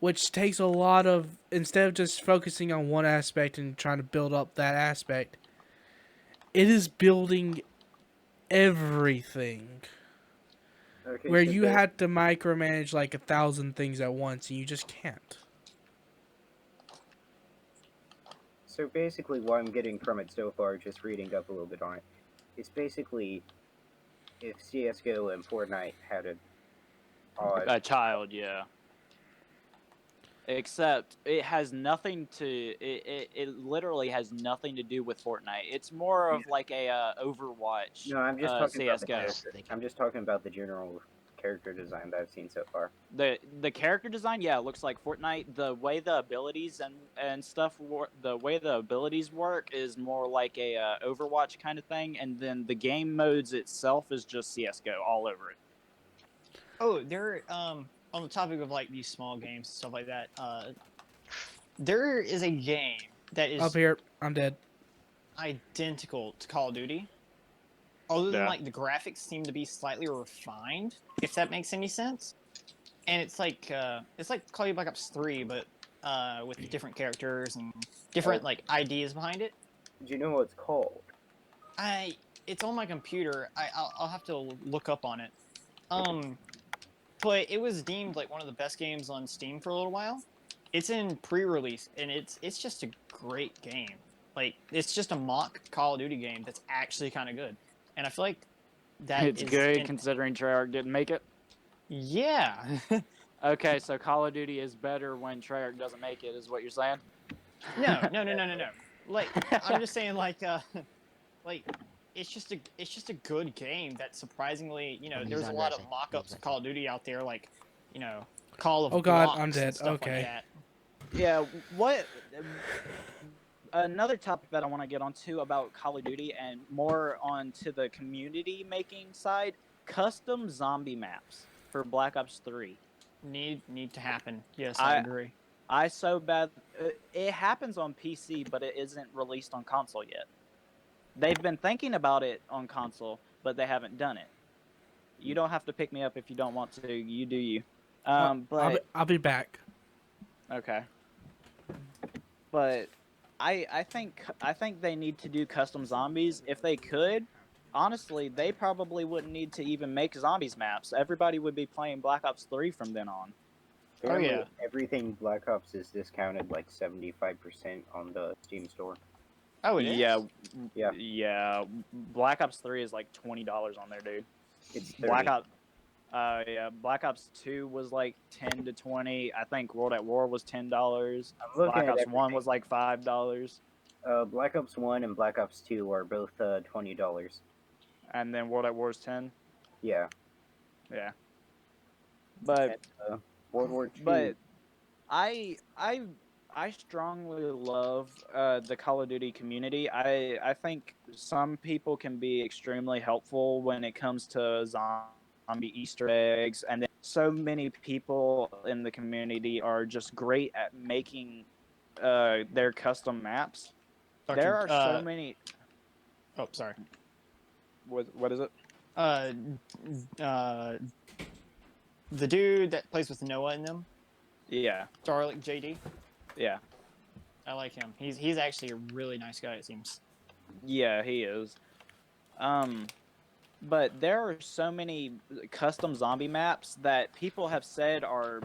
which takes a lot of, instead of just focusing on one aspect and trying to build up that aspect, it is building everything. Okay, Where so you had to micromanage like 1,000 things at once, and you just can't. So basically, what I'm getting from it so far, just reading up a little bit on it, it's basically if CS:GO and Fortnite had a odd. A child, yeah. Except it has nothing to it literally has nothing to do with Fortnite. It's more of like a Overwatch. No, I'm just talking about the CS:GO. character. I'm just talking about the general character design that I've seen so far. The character design, yeah, it looks like Fortnite. The way the abilities and stuff the way the abilities work is more like a Overwatch kind of thing, and then the game modes itself is just CS:GO all over it. Oh, there. On the topic of like these small games and stuff like that, there is a game that is Up here, I'm dead. identical to Call of Duty. Other than Yeah. like the graphics seem to be slightly refined, if that makes any sense. And it's like Call of Duty Black Ops 3, but with different characters and different like ideas behind it. Do you know what it's called? It's on my computer. I'll have to look up on it. But it was deemed like one of the best games on Steam for a little while. It's in pre-release, and it's just a great game. Like it's just a mock Call of Duty game that's actually kind of good, and I feel like that It's is good in- considering Treyarch didn't make it. Yeah. Okay, so Call of Duty is better when Treyarch doesn't make it, is what you're saying? No. Like I'm just saying, like it's just a good game that surprisingly, He's there's a on lot of Reddit. mock-ups He's of Call of Duty out there, like, Call of Oh God, Blocks I'm and dead. stuff like Okay. that. Yeah, what another topic that I want to get onto about Call of Duty and more onto the community making side, custom zombie maps for Black Ops 3. Need to happen. Yes, I agree. I so bad it happens on PC, but it isn't released on console yet. They've been thinking about it on console, but they haven't done it. You don't have to pick me up if you don't want to. You do you. But I'll be back. okay. But I think they need to do custom zombies. If they could, honestly, they probably wouldn't need to even make zombies maps. Everybody would be playing Black Ops 3 from then on. Apparently, yeah. everything Black Ops is discounted like 75% on the Steam store. Oh, it is? Yeah, Yeah. yeah. Black Ops 3 is like $20 on there, dude. It's 30. Black Ops 2 was like 10 to 20. I think World at War was $10. I'm looking Black at Ops 1 everything. was like $5, Black Ops 1 and Black Ops 2 are both $20. and then World at War is 10. Yeah. Yeah. But World War 2. But I strongly love the Call of Duty community. I think some people can be extremely helpful when it comes to zombie Easter eggs, and then so many people in the community are just great at making their custom maps. Dr. There are so many. Oh, sorry. What is it? The dude that plays with Noah in them, Yeah, Darlick JD. yeah. I like him. He's actually a really nice guy, it seems. Yeah, he is. But there are so many custom zombie maps that people have said are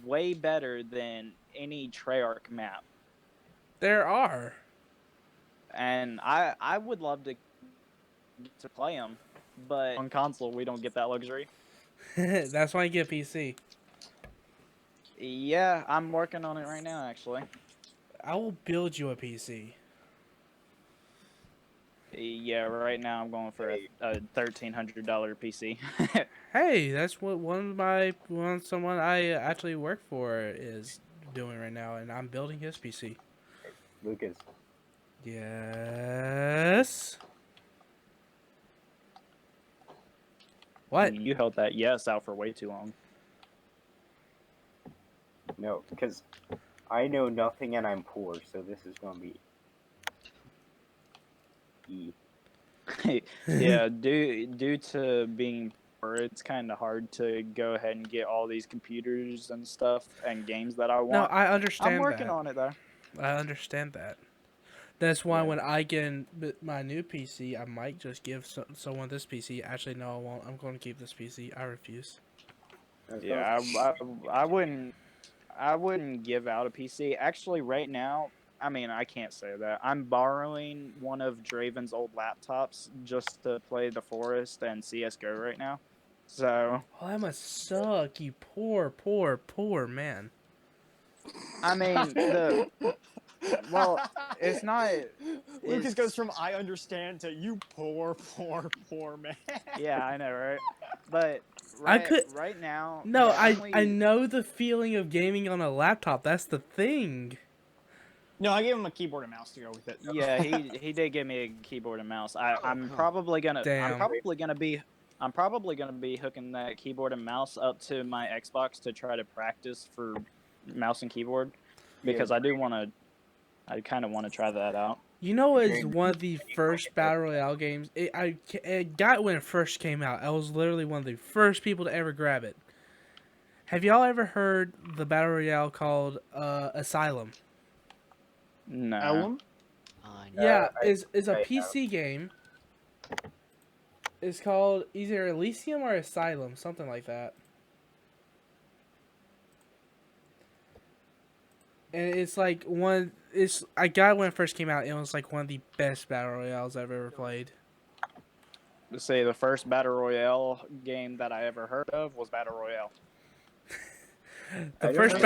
way better than any Treyarch map. There are. And I would love to play them, but on console we don't get that luxury. That's why I get PC. Yeah, I'm working on it right now, actually. I will build you a PC. Yeah, right now I'm going for a $1,300 PC. Hey, that's what someone I actually work for is doing right now, and I'm building his PC. Lucas. Yes. What? You held that yes out for way too long. No, because I know nothing and I'm poor, so this is gonna be E. Yeah, due to being poor, it's kind of hard to go ahead and get all these computers and stuff and games that I No, want. I understand I'm working that. on it though. I understand that. That's why Yeah. when I get my new PC, I might just give someone this PC. Actually, no, I won't. I'm going to keep this PC. I refuse. That's Yeah, I wouldn't give out a PC. Actually, right now, I mean, I can't say that. I'm borrowing one of Draven's old laptops just to play The Forest and CS:GO right now. So, Oh, that must suck. You poor, poor, poor man. I mean, well, it's not. Lucas it's- goes from I understand to you poor, poor, poor man. Yeah, I know, right? But right now. No, the I only- know the feeling of gaming on a laptop. That's the thing. No, I gave him a keyboard and mouse to go with it. Yeah, he did give me a keyboard and mouse. I'm probably gonna Damn. I'm probably gonna be hooking that keyboard and mouse up to my Xbox to try to practice for mouse and keyboard because I kind of want to try that out. You know, it's one of the first Battle Royale games. It got when it first came out. I was literally one of the first people to ever grab it. Have y'all ever heard the Battle Royale called Asylum? No. Ellum? Yeah, I it's a have. PC game. It's called either Elysium or Asylum, something like that. And it's like I got it when it first came out. It was like one of the best battle royales I've ever played. To say the first Battle Royale game that I ever heard of was Battle Royale. I don't know The first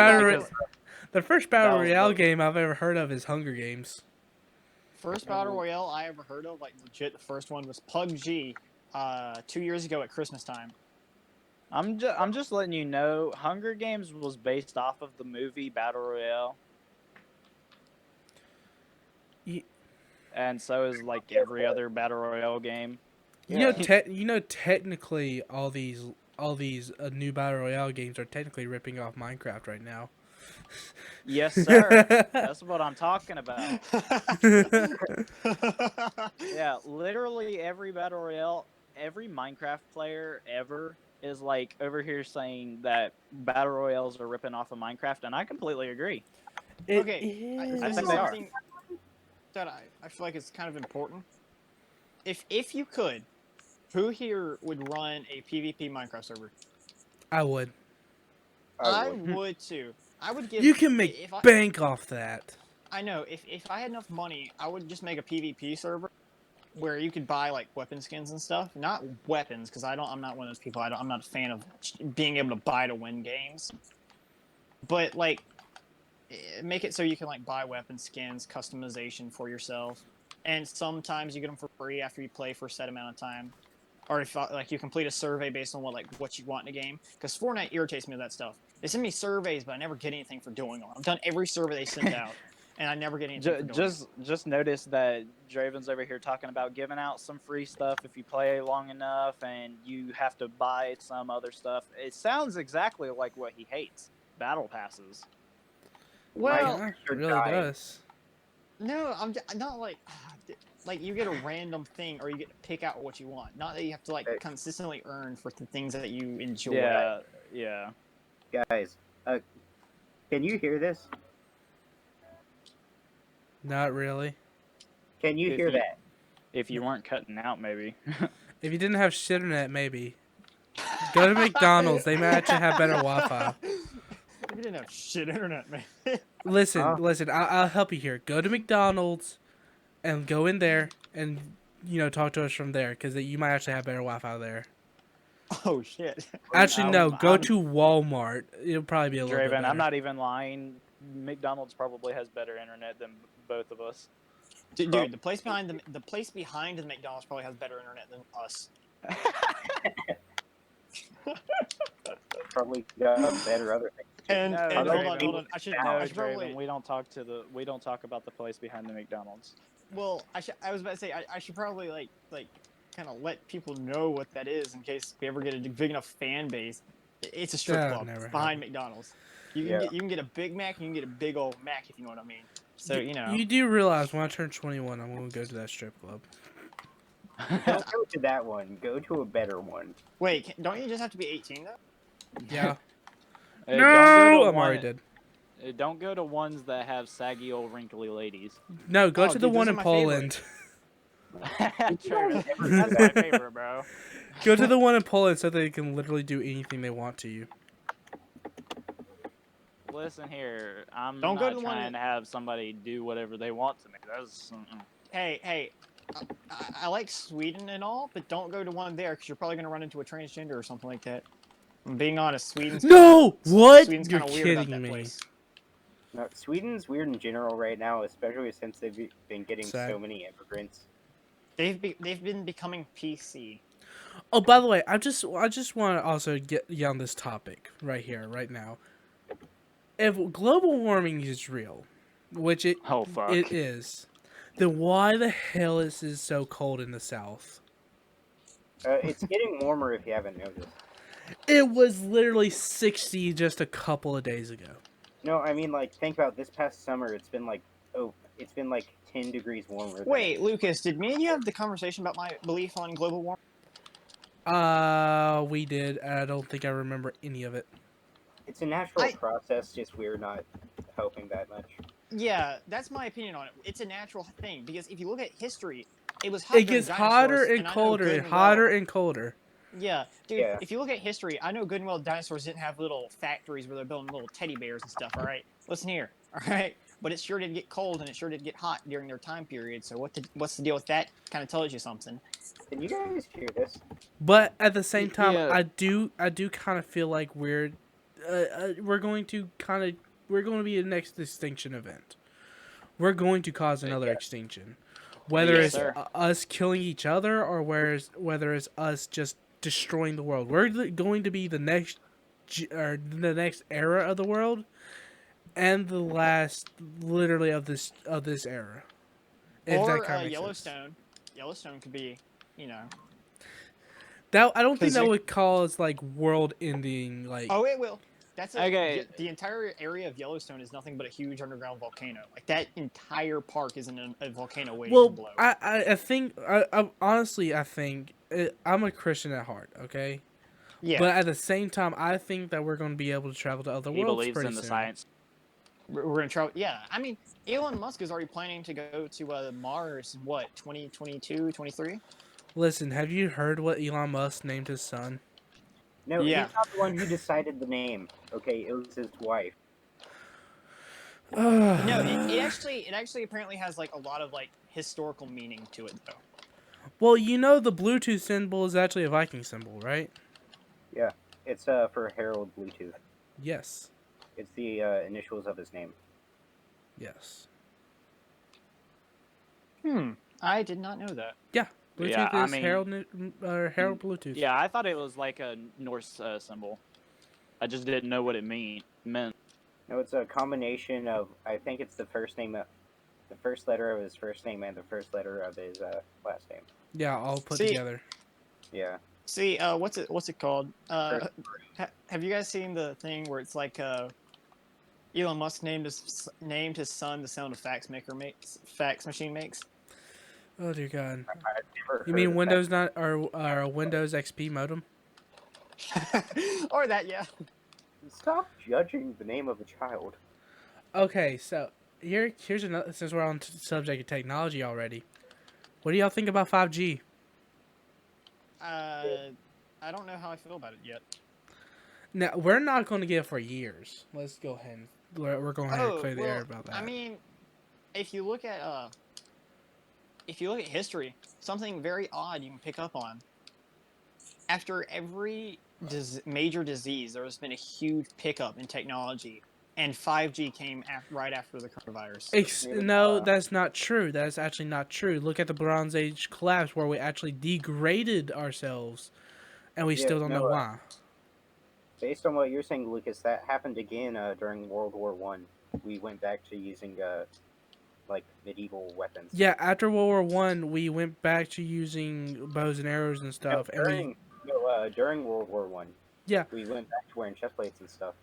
battle That was royale the- game I've ever heard of is Hunger Games. First battle royale I ever heard of, like legit, the first one was PUBG 2 years ago at Christmas time. I'm just letting you know, Hunger Games was based off of the movie Battle Royale. Ye- And so is like every other Battle Royale game. You know, technically, all these new battle royale games are technically ripping off Minecraft right now. Yes, sir. That's what I'm talking about. Yeah, literally every Battle Royale, every Minecraft player ever is like over here saying that Battle Royales are ripping off of Minecraft, and I completely agree. It Okay, is. I this think is they are. something. that I feel like it's kind of important. If you could, who here would run a PvP Minecraft server? I would. I would. would too. I would give. You can make if I, bank off that. I know if I had enough money, I would just make a PvP server where you could buy like weapon skins and stuff. Not weapons, because I'm not one of those people. I'm not a fan of being able to buy to win games. But like, make it so you can like buy weapon skins, customization for yourself, and sometimes you get them for free after you play for a set amount of time, or if like you complete a survey based on what you want in a game. Because Fortnite irritates me with that stuff. They send me surveys, but I never get anything for doing them. I've done every survey they send out, and I never get anything for doing Just notice that Draven's over here talking about giving out some free stuff if you play long enough, and you have to buy some other stuff. It sounds exactly like what he hates: battle passes. Well, Yeah, it you're really dying. does. no, I'm not like you get a random thing, or you get to pick out what you want. Not that you have to like consistently earn for the things that you enjoy. Yeah. Guys, can you hear this? Not really. Can you If hear you- that? If you weren't cutting out, maybe. If you didn't have shit internet, maybe. Go to McDonald's. They might actually have better Wi-Fi. You didn't have shit internet, man. Listen, Huh? listen. I'll help you here. Go to McDonald's, and go in there, and talk to us from there, because you might actually have better Wi-Fi there. Oh shit. Actually, no. Go I'm- to Walmart. It'll probably be a little bit Draven, better. I'm not even lying. McDonald's probably has better internet than both of us. Dude, the place behind the McDonald's probably has better internet than us. Probably got better other things. And, No, and Draven, hold on. I should No, probably. Draven, we don't talk about the place behind the McDonald's. Well, I was about to say I should probably like kind of let people know what that is in case we ever get a big enough fan base. It's a strip That'll club never behind McDonald's. You can Yeah. get you can get a Big Mac, you can get a big old Mac if you know what I mean. So You do realize when I turn 21, I'm going to go to that strip club. Don't go to that one. Go to a better one. Wait, don't you just have to be 18 though? Yeah. Hey, No, don't go to I'm already dead. Don't go to ones that have saggy old wrinkly ladies. No, go Oh, to dude, the those one are in my Poland. True. That's my favorite, bro. Go to the one in Poland so they can literally do anything they want to you. Listen here, I'm Don't go not to the one trying in- to have somebody do whatever they want to me. That's Hey, I like Sweden and all, but don't go to one there because you're probably gonna run into a transgender or something like that. I'm being honest, Sweden's No! What? Sweden's You're kind of weird about kidding that me. place. No, Sweden's weird in general right now, especially since they've been getting Sad. so many immigrants. They've been becoming PC. Oh, by the way, I just want to also get on this topic right here, right now. If global warming is real, which it oh fuck. is, then why the hell is it so cold in the south? It's getting warmer if you haven't noticed. It was literally 60 just a couple of days ago. No, I mean, like, think about this past summer. It's been like 10 degrees warmer. than- Wait, Lucas, did me and you have the conversation about my belief on global warming? We did. And I don't think I remember any of it. It's a natural I- process, just we're not helping that much. Yeah, that's my opinion on it. It's a natural thing because if you look at history, it was hot It during gets hotter dinosaurs, and I know colder good and well- hotter and colder. Yeah, dude. Yeah. If you look at history, I know good and well dinosaurs didn't have little factories where they're building little teddy bears and stuff. All right, listen here. All right, but it sure did get cold and it sure did get hot during their time period. So what's the deal with that? Kind of tells you something. Can you guys hear this? But at the same time, Yeah. I do kind of feel like we're going to be a next extinction event. We're going to cause another Yeah. extinction, whether Yes, it's sir. us killing each other or whether it's us just destroying the world. We're going to be the next era of the world, and the last literally of this era. If Or that kinda makes sense. Yellowstone. Yellowstone could be, That I don't think 'Cause that you- would cause like world ending like. Oh, it will. That's Okay. The entire area of Yellowstone is nothing but a huge underground volcano. Like that entire park is a volcano waiting to Well, blow. I think I honestly I think I'm a Christian at heart, okay. Yeah. But at the same time, I think that we're going to be able to travel to other He worlds believes pretty in the soon. science. we're in trouble. Yeah, I mean, Elon Musk is already planning to go to Mars. What 2022, 23? Listen, have you heard what Elon Musk named his son? No, Yeah. he's not the one who decided the name. Okay, it was his wife. No, it actually apparently has like a lot of like historical meaning to it though. Well, you know the Bluetooth symbol is actually a Viking symbol, right? Yeah, it's for Harold Bluetooth. Yes. It's the initials of his name. Yes. I did not know that. Bluetooth Yeah, I is mean- Harold Bluetooth. Yeah, I thought it was like a Norse symbol. I just didn't know what it meant. No, it's a combination of. I think it's the first name, the first letter of his first name and the first letter of his last name. Yeah, all put See- together. Yeah. See, what's it called? Have you guys seen the thing where it's like Elon Musk named his son the sound a fax machine makes? Oh dear God. I've never You heard mean of Windows not or Windows XP modem? Or that, yeah. that. Stop judging the name of a child. Okay, so here's another. Since we're on the subject of technology already, what do y'all think about 5G? I don't know how I feel about it yet. Now we're not going to get it for years. Let's go ahead. We're going ahead and clear the air about that. I mean, if you look at history, something very odd you can pick up on. After every major disease, there has been a huge pickup in technology, and 5G came right after the coronavirus. No, that's not true. That's actually not true. Look at the Bronze Age collapse, where we actually degraded ourselves, and we Yeah, still don't know no, why. Based on what you're saying, Lucas, that happened again during World War One. We went back to using like medieval weapons. Yeah, after World War One, we went back to using bows and arrows and stuff, During World War One. Yeah. We went back to wearing chest plates and stuff.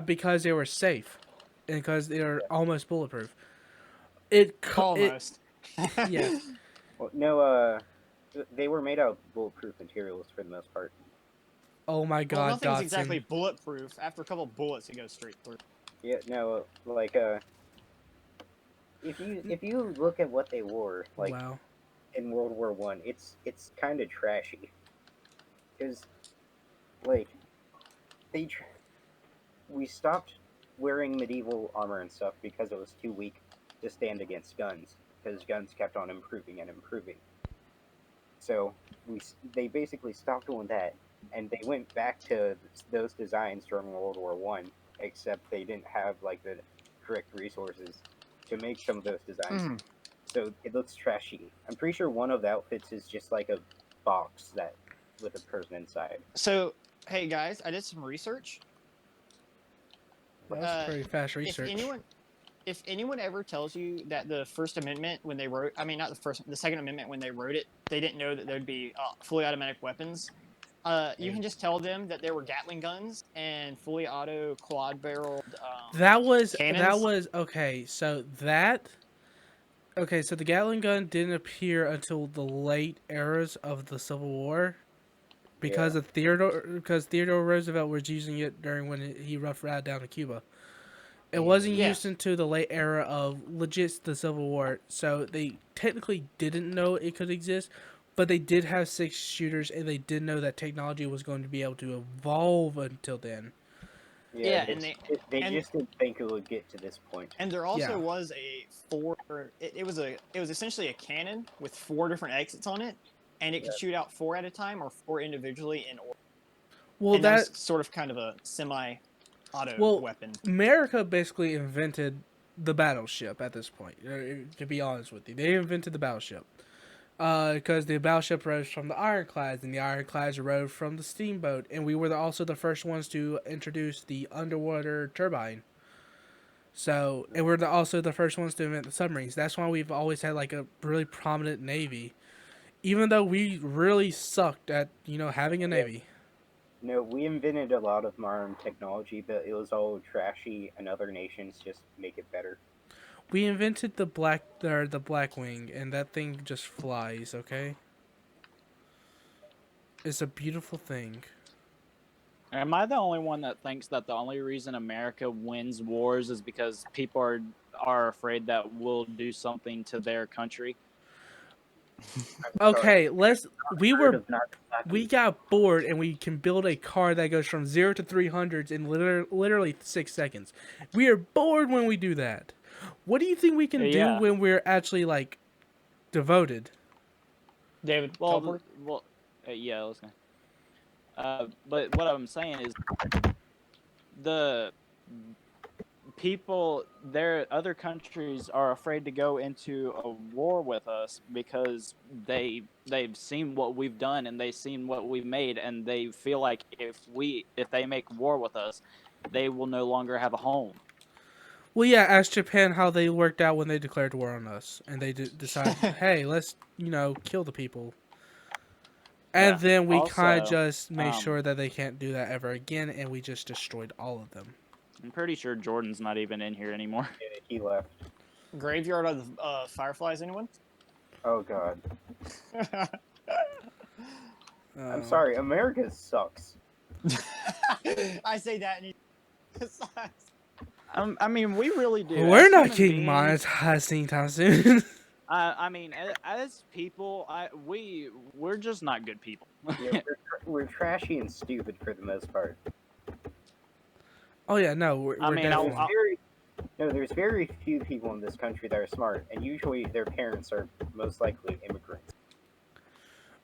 because they were safe, and because they were almost bulletproof. Almost. Yeah. Well, no, they were made out of bulletproof materials for the most part. Oh my Well, God, nothing's Dotson. exactly bulletproof. After a couple bullets, it goes straight through. Yeah, no, like if you look at what they wore, like Wow. in World War One, it's kind of trashy. Because, like, we stopped wearing medieval armor and stuff because it was too weak to stand against guns. Because guns kept on improving and improving. So they basically stopped doing that, and they went back to those designs during World War One, except they didn't have like the correct resources to make some of those designs. So it looks trashy. I'm pretty sure one of the outfits is just like a box that with a person inside. So, hey guys, I did some research. That was pretty fast If research. anyone ever tells you that the First Amendment, when they wrote, I mean, not the Second Amendment, when they wrote it, they didn't know that there'd be fully automatic weapons. You can just tell them that there were Gatling guns and fully auto quad-barreled. Cannons? Okay. So the Gatling gun didn't appear until the late eras of the Civil War, because Theodore Roosevelt was using it during when he rough rided down to Cuba. It wasn't Yeah. used until the late era of legit the Civil War, so they technically didn't know it could exist, but they did have 6 shooters, and they did know that technology was going to be able to evolve until then. Yeah, they, and they and- just didn't think it would get to this point. And there also Yeah. was it was essentially a cannon with 4 different exits on it, and it could shoot out 4 at a time or 4 individually in order. Well, And that was sort of kind of a semi-auto weapon. America basically invented the battleship at this point. To be honest with you, they invented the battleship because the battleship rose from the ironclads, and the ironclads rose from the steamboat, and we were also the first ones to introduce the underwater turbine. So, and we're also the first ones to invent the submarines. That's why we've always had like a really prominent navy, even though we really sucked at having a navy. No, we invented a lot of modern technology, but it was all trashy, and other nations just make it better. We invented the Blackwing, and that thing just flies. Okay, it's a beautiful thing. Am I the only one that thinks that the only reason America wins wars is because people are afraid that we'll do something to their country? Okay, we Heard were of Nagasaki? we got bored and we can build a car that goes from 0 to 300 in literally 6 seconds. We are bored when we do that. What do you think we can do Yeah. when we're actually like devoted? David, Well, teleport? yeah, let's go. But what I'm saying is, the people other countries are afraid to go into a war with us because they've seen what we've done and they've seen what we've made, and they feel like if they make war with us, they will no longer have a home. Well, yeah, ask Japan how they worked out when they declared war on us, and they decided, hey, let's kill the people, and Yeah. then we kind of Also, just made sure that they can't do that ever again, and we just destroyed all of them. I'm pretty sure Jordan's not even in here anymore. Yeah, he left. Graveyard of the Fireflies, anyone? Oh god. Uh, I'm sorry, America sucks. I say that and he sucks. I mean, we really do. We're As not human getting beings, monetized anytime soon. I mean, as people, we're just not good people. Yeah, we're trashy and stupid for the most part. Oh yeah, no, we're I mean, definitely. There's very few people in this country that are smart, and usually their parents are most likely immigrants.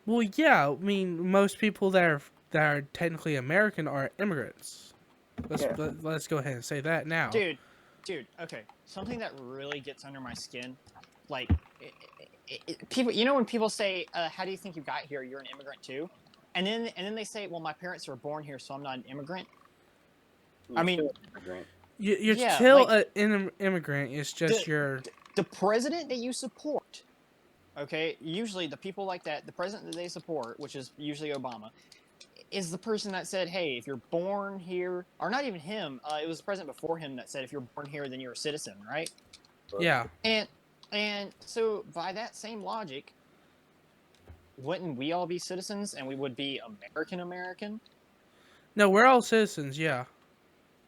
Well, yeah, I mean, most people that are technically American are immigrants. Let's go ahead and say that now. Dude, okay. Something that really gets under my skin, like, people, when people say, how do you think you got here? You're an immigrant too? And then they say, well, my parents were born here, so I'm not an immigrant. You're I mean- still an immigrant. You're Yeah, still like- an immigrant. It's just The president that you support, okay, usually the people like that, the president that they support, which is usually Obama, is the person that said, hey, if you're born here, or not even him, it was the president before him that said, if you're born here, then you're a citizen, right? yeah. And so by that same logic, wouldn't we all be citizens and we would be American? No, we're all citizens. Yeah.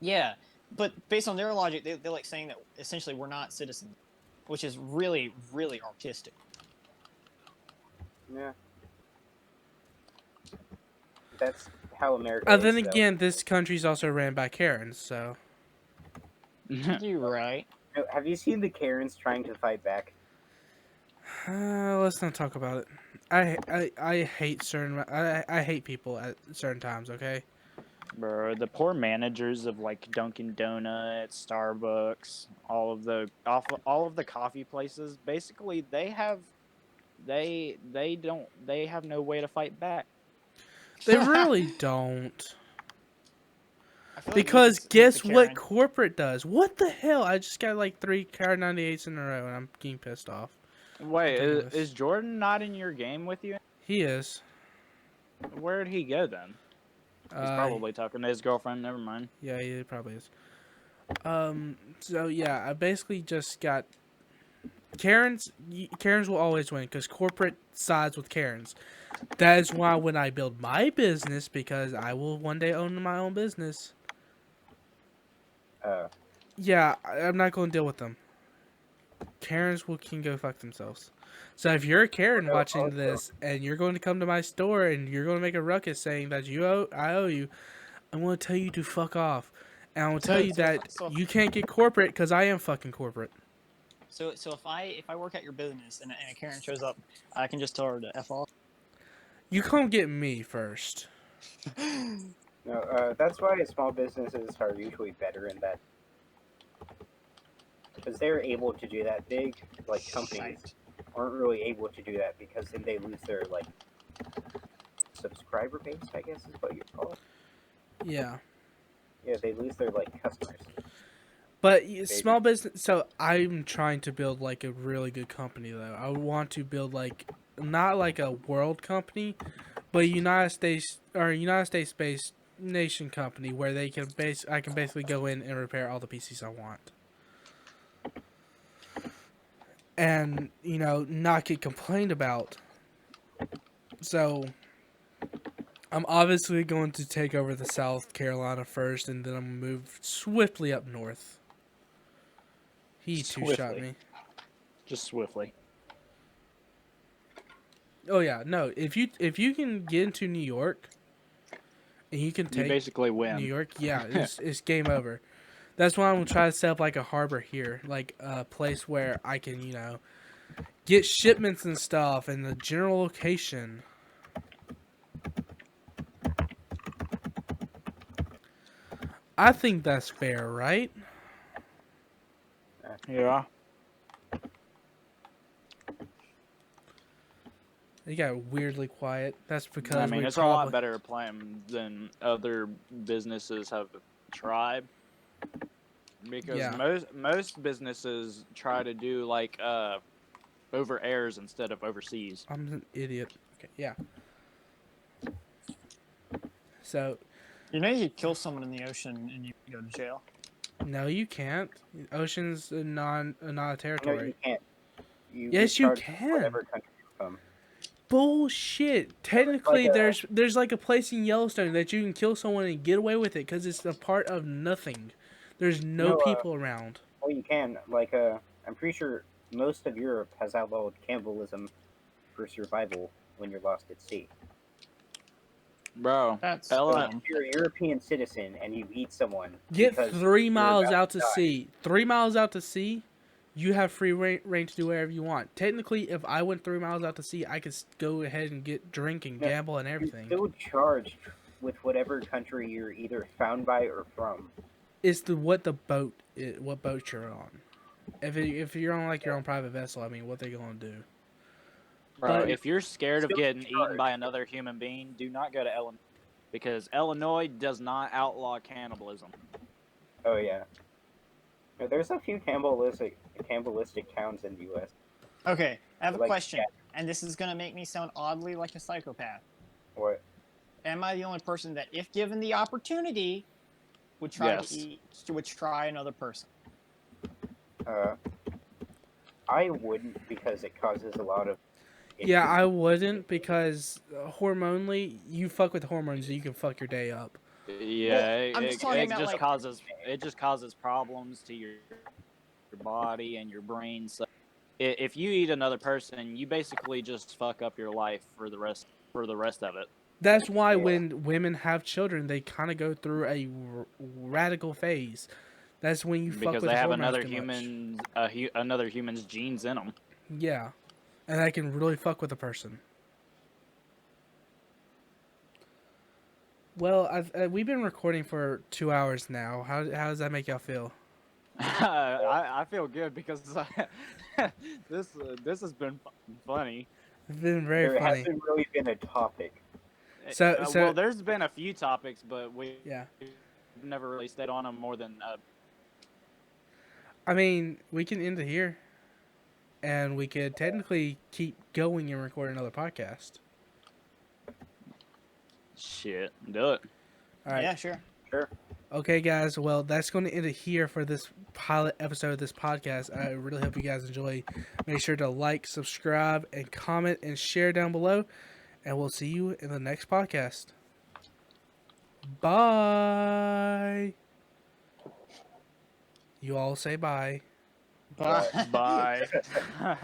Yeah, but based on their logic, they're like saying that essentially we're not citizens, which is really, really artistic. Yeah. That's how America is, Then though. again, this country's also ran by Karens, so. You're right. Have you seen the Karens trying to fight back? Let's not talk about it. I hate I hate people at certain times. Okay. Bro, the poor managers of like Dunkin' Donuts, Starbucks, all of the coffee places, basically they have no way to fight back. They really don't. I feel like Because he's guess the what Karen. corporate does? What the hell? I just got like 3 Car 98s in a row and I'm getting pissed off. Wait, Ridiculous. is Jordan not in your game with you? He is. Where'd he go then? He's probably talking to his girlfriend. Never mind. Yeah, he probably is. So yeah, I basically just got Karens. Karens will always win because corporate sides with Karens. That is why when I build my business, because I will one day own my own business. Yeah, I'm not going to deal with them. Karens can go fuck themselves. So if you're a Karen watching this and you're going to come to my store and you're going to make a ruckus saying that I owe you, I'm going to tell you to fuck off. And I'm going to tell you that you can't get corporate because I am fucking corporate. So if I work at your business and a Karen shows up, I can just tell her to F off. You come get me first. No, that's why small businesses are usually better in that. Because they're able to do that. Big, like, companies aren't really able to do that because then they lose their, like, subscriber base, I guess is what you call it. Yeah. Yeah, they lose their, like, customers. But small business. So I'm trying to build like a really good company though. I want to build like not like a world company, but a United States based nation company where I can basically go in and repair all the PCs I want, and not get complained about. So I'm obviously going to take over the South Carolina first, and then I'm gonna move swiftly up north. He two-shot Swiftly. me. Just swiftly. Oh yeah, no. If you can get into New York, and you can You take basically win. New York, yeah, it's game over. That's why I'm gonna try to set up like a harbor here, like a place where I can, get shipments and stuff, and the general location. I think that's fair, right? Yeah. It got weirdly quiet. That's because I mean, we it's a lot probably- better plan than other businesses have tried. Because Yeah. most businesses try to do like over airs instead of overseas. I'm an idiot. Okay, yeah. So You know, you could kill someone in the ocean and you go to jail. no, you can't. Ocean's not a No, territory. you can't. You Yes, get you charged can. Whatever country you're from. Bullshit. Technically, Like there's like a place in Yellowstone that you can kill someone and get away with it because it's a part of nothing. There's no No, people around. Oh, you can. Like, I'm pretty sure most of Europe has outlawed cannibalism for survival when you're lost at sea. Bro, That's Ella- So if you're a European citizen and you eat someone, Get because 3 you're miles about out to die. sea. 3 miles out to sea, you have free reign to do whatever you want. Technically, if I went 3 miles out to sea, I could go ahead and get drink and No, gamble and you're everything. still charged with whatever country you're either found by or from. It's what boat you're on. If you're on like your own private vessel, I mean, what they gonna do? bro, But- if you're scared of Still getting charged. eaten by another human being, do not go to Illinois. Because Illinois does not outlaw cannibalism. Oh yeah. No, there's a few cannibalistic towns in the U.S. Okay, I have a Like, question, yeah. and this is gonna make me sound oddly like a psychopath. What? Am I the only person that, if given the opportunity, would try Yes. would try another person? I wouldn't because it causes a lot of. Yeah, issues. I wouldn't because hormonally, you fuck with hormones, you can fuck your day up. Yeah, I'm just talking it about, just like- causes problems to your body and your brain. So if you eat another person, you basically just fuck up your life for the rest of it. That's why Yeah. when women have children, they kind of go through a radical phase. That's when you fuck Because with they have hormones another too much. another human's genes in them. Yeah, and that can really fuck with a person. Well, we've been recording for 2 hours now. How does that make y'all feel? I feel good because this has been funny. It's been very There funny. hasn't really been a topic. So- Well, there's been a few topics, but we've Yeah, never really stayed on them more than. I mean, we can end it here, and we could technically keep going and record another podcast. Shit, do it. All right. Yeah, sure. Sure. Okay, guys. Well, that's going to end it here for this pilot episode of this podcast. I really hope you guys enjoy. Make sure to like, subscribe, and comment and share down below. And we'll see you in the next podcast. Bye. You all say bye. Bye. Bye.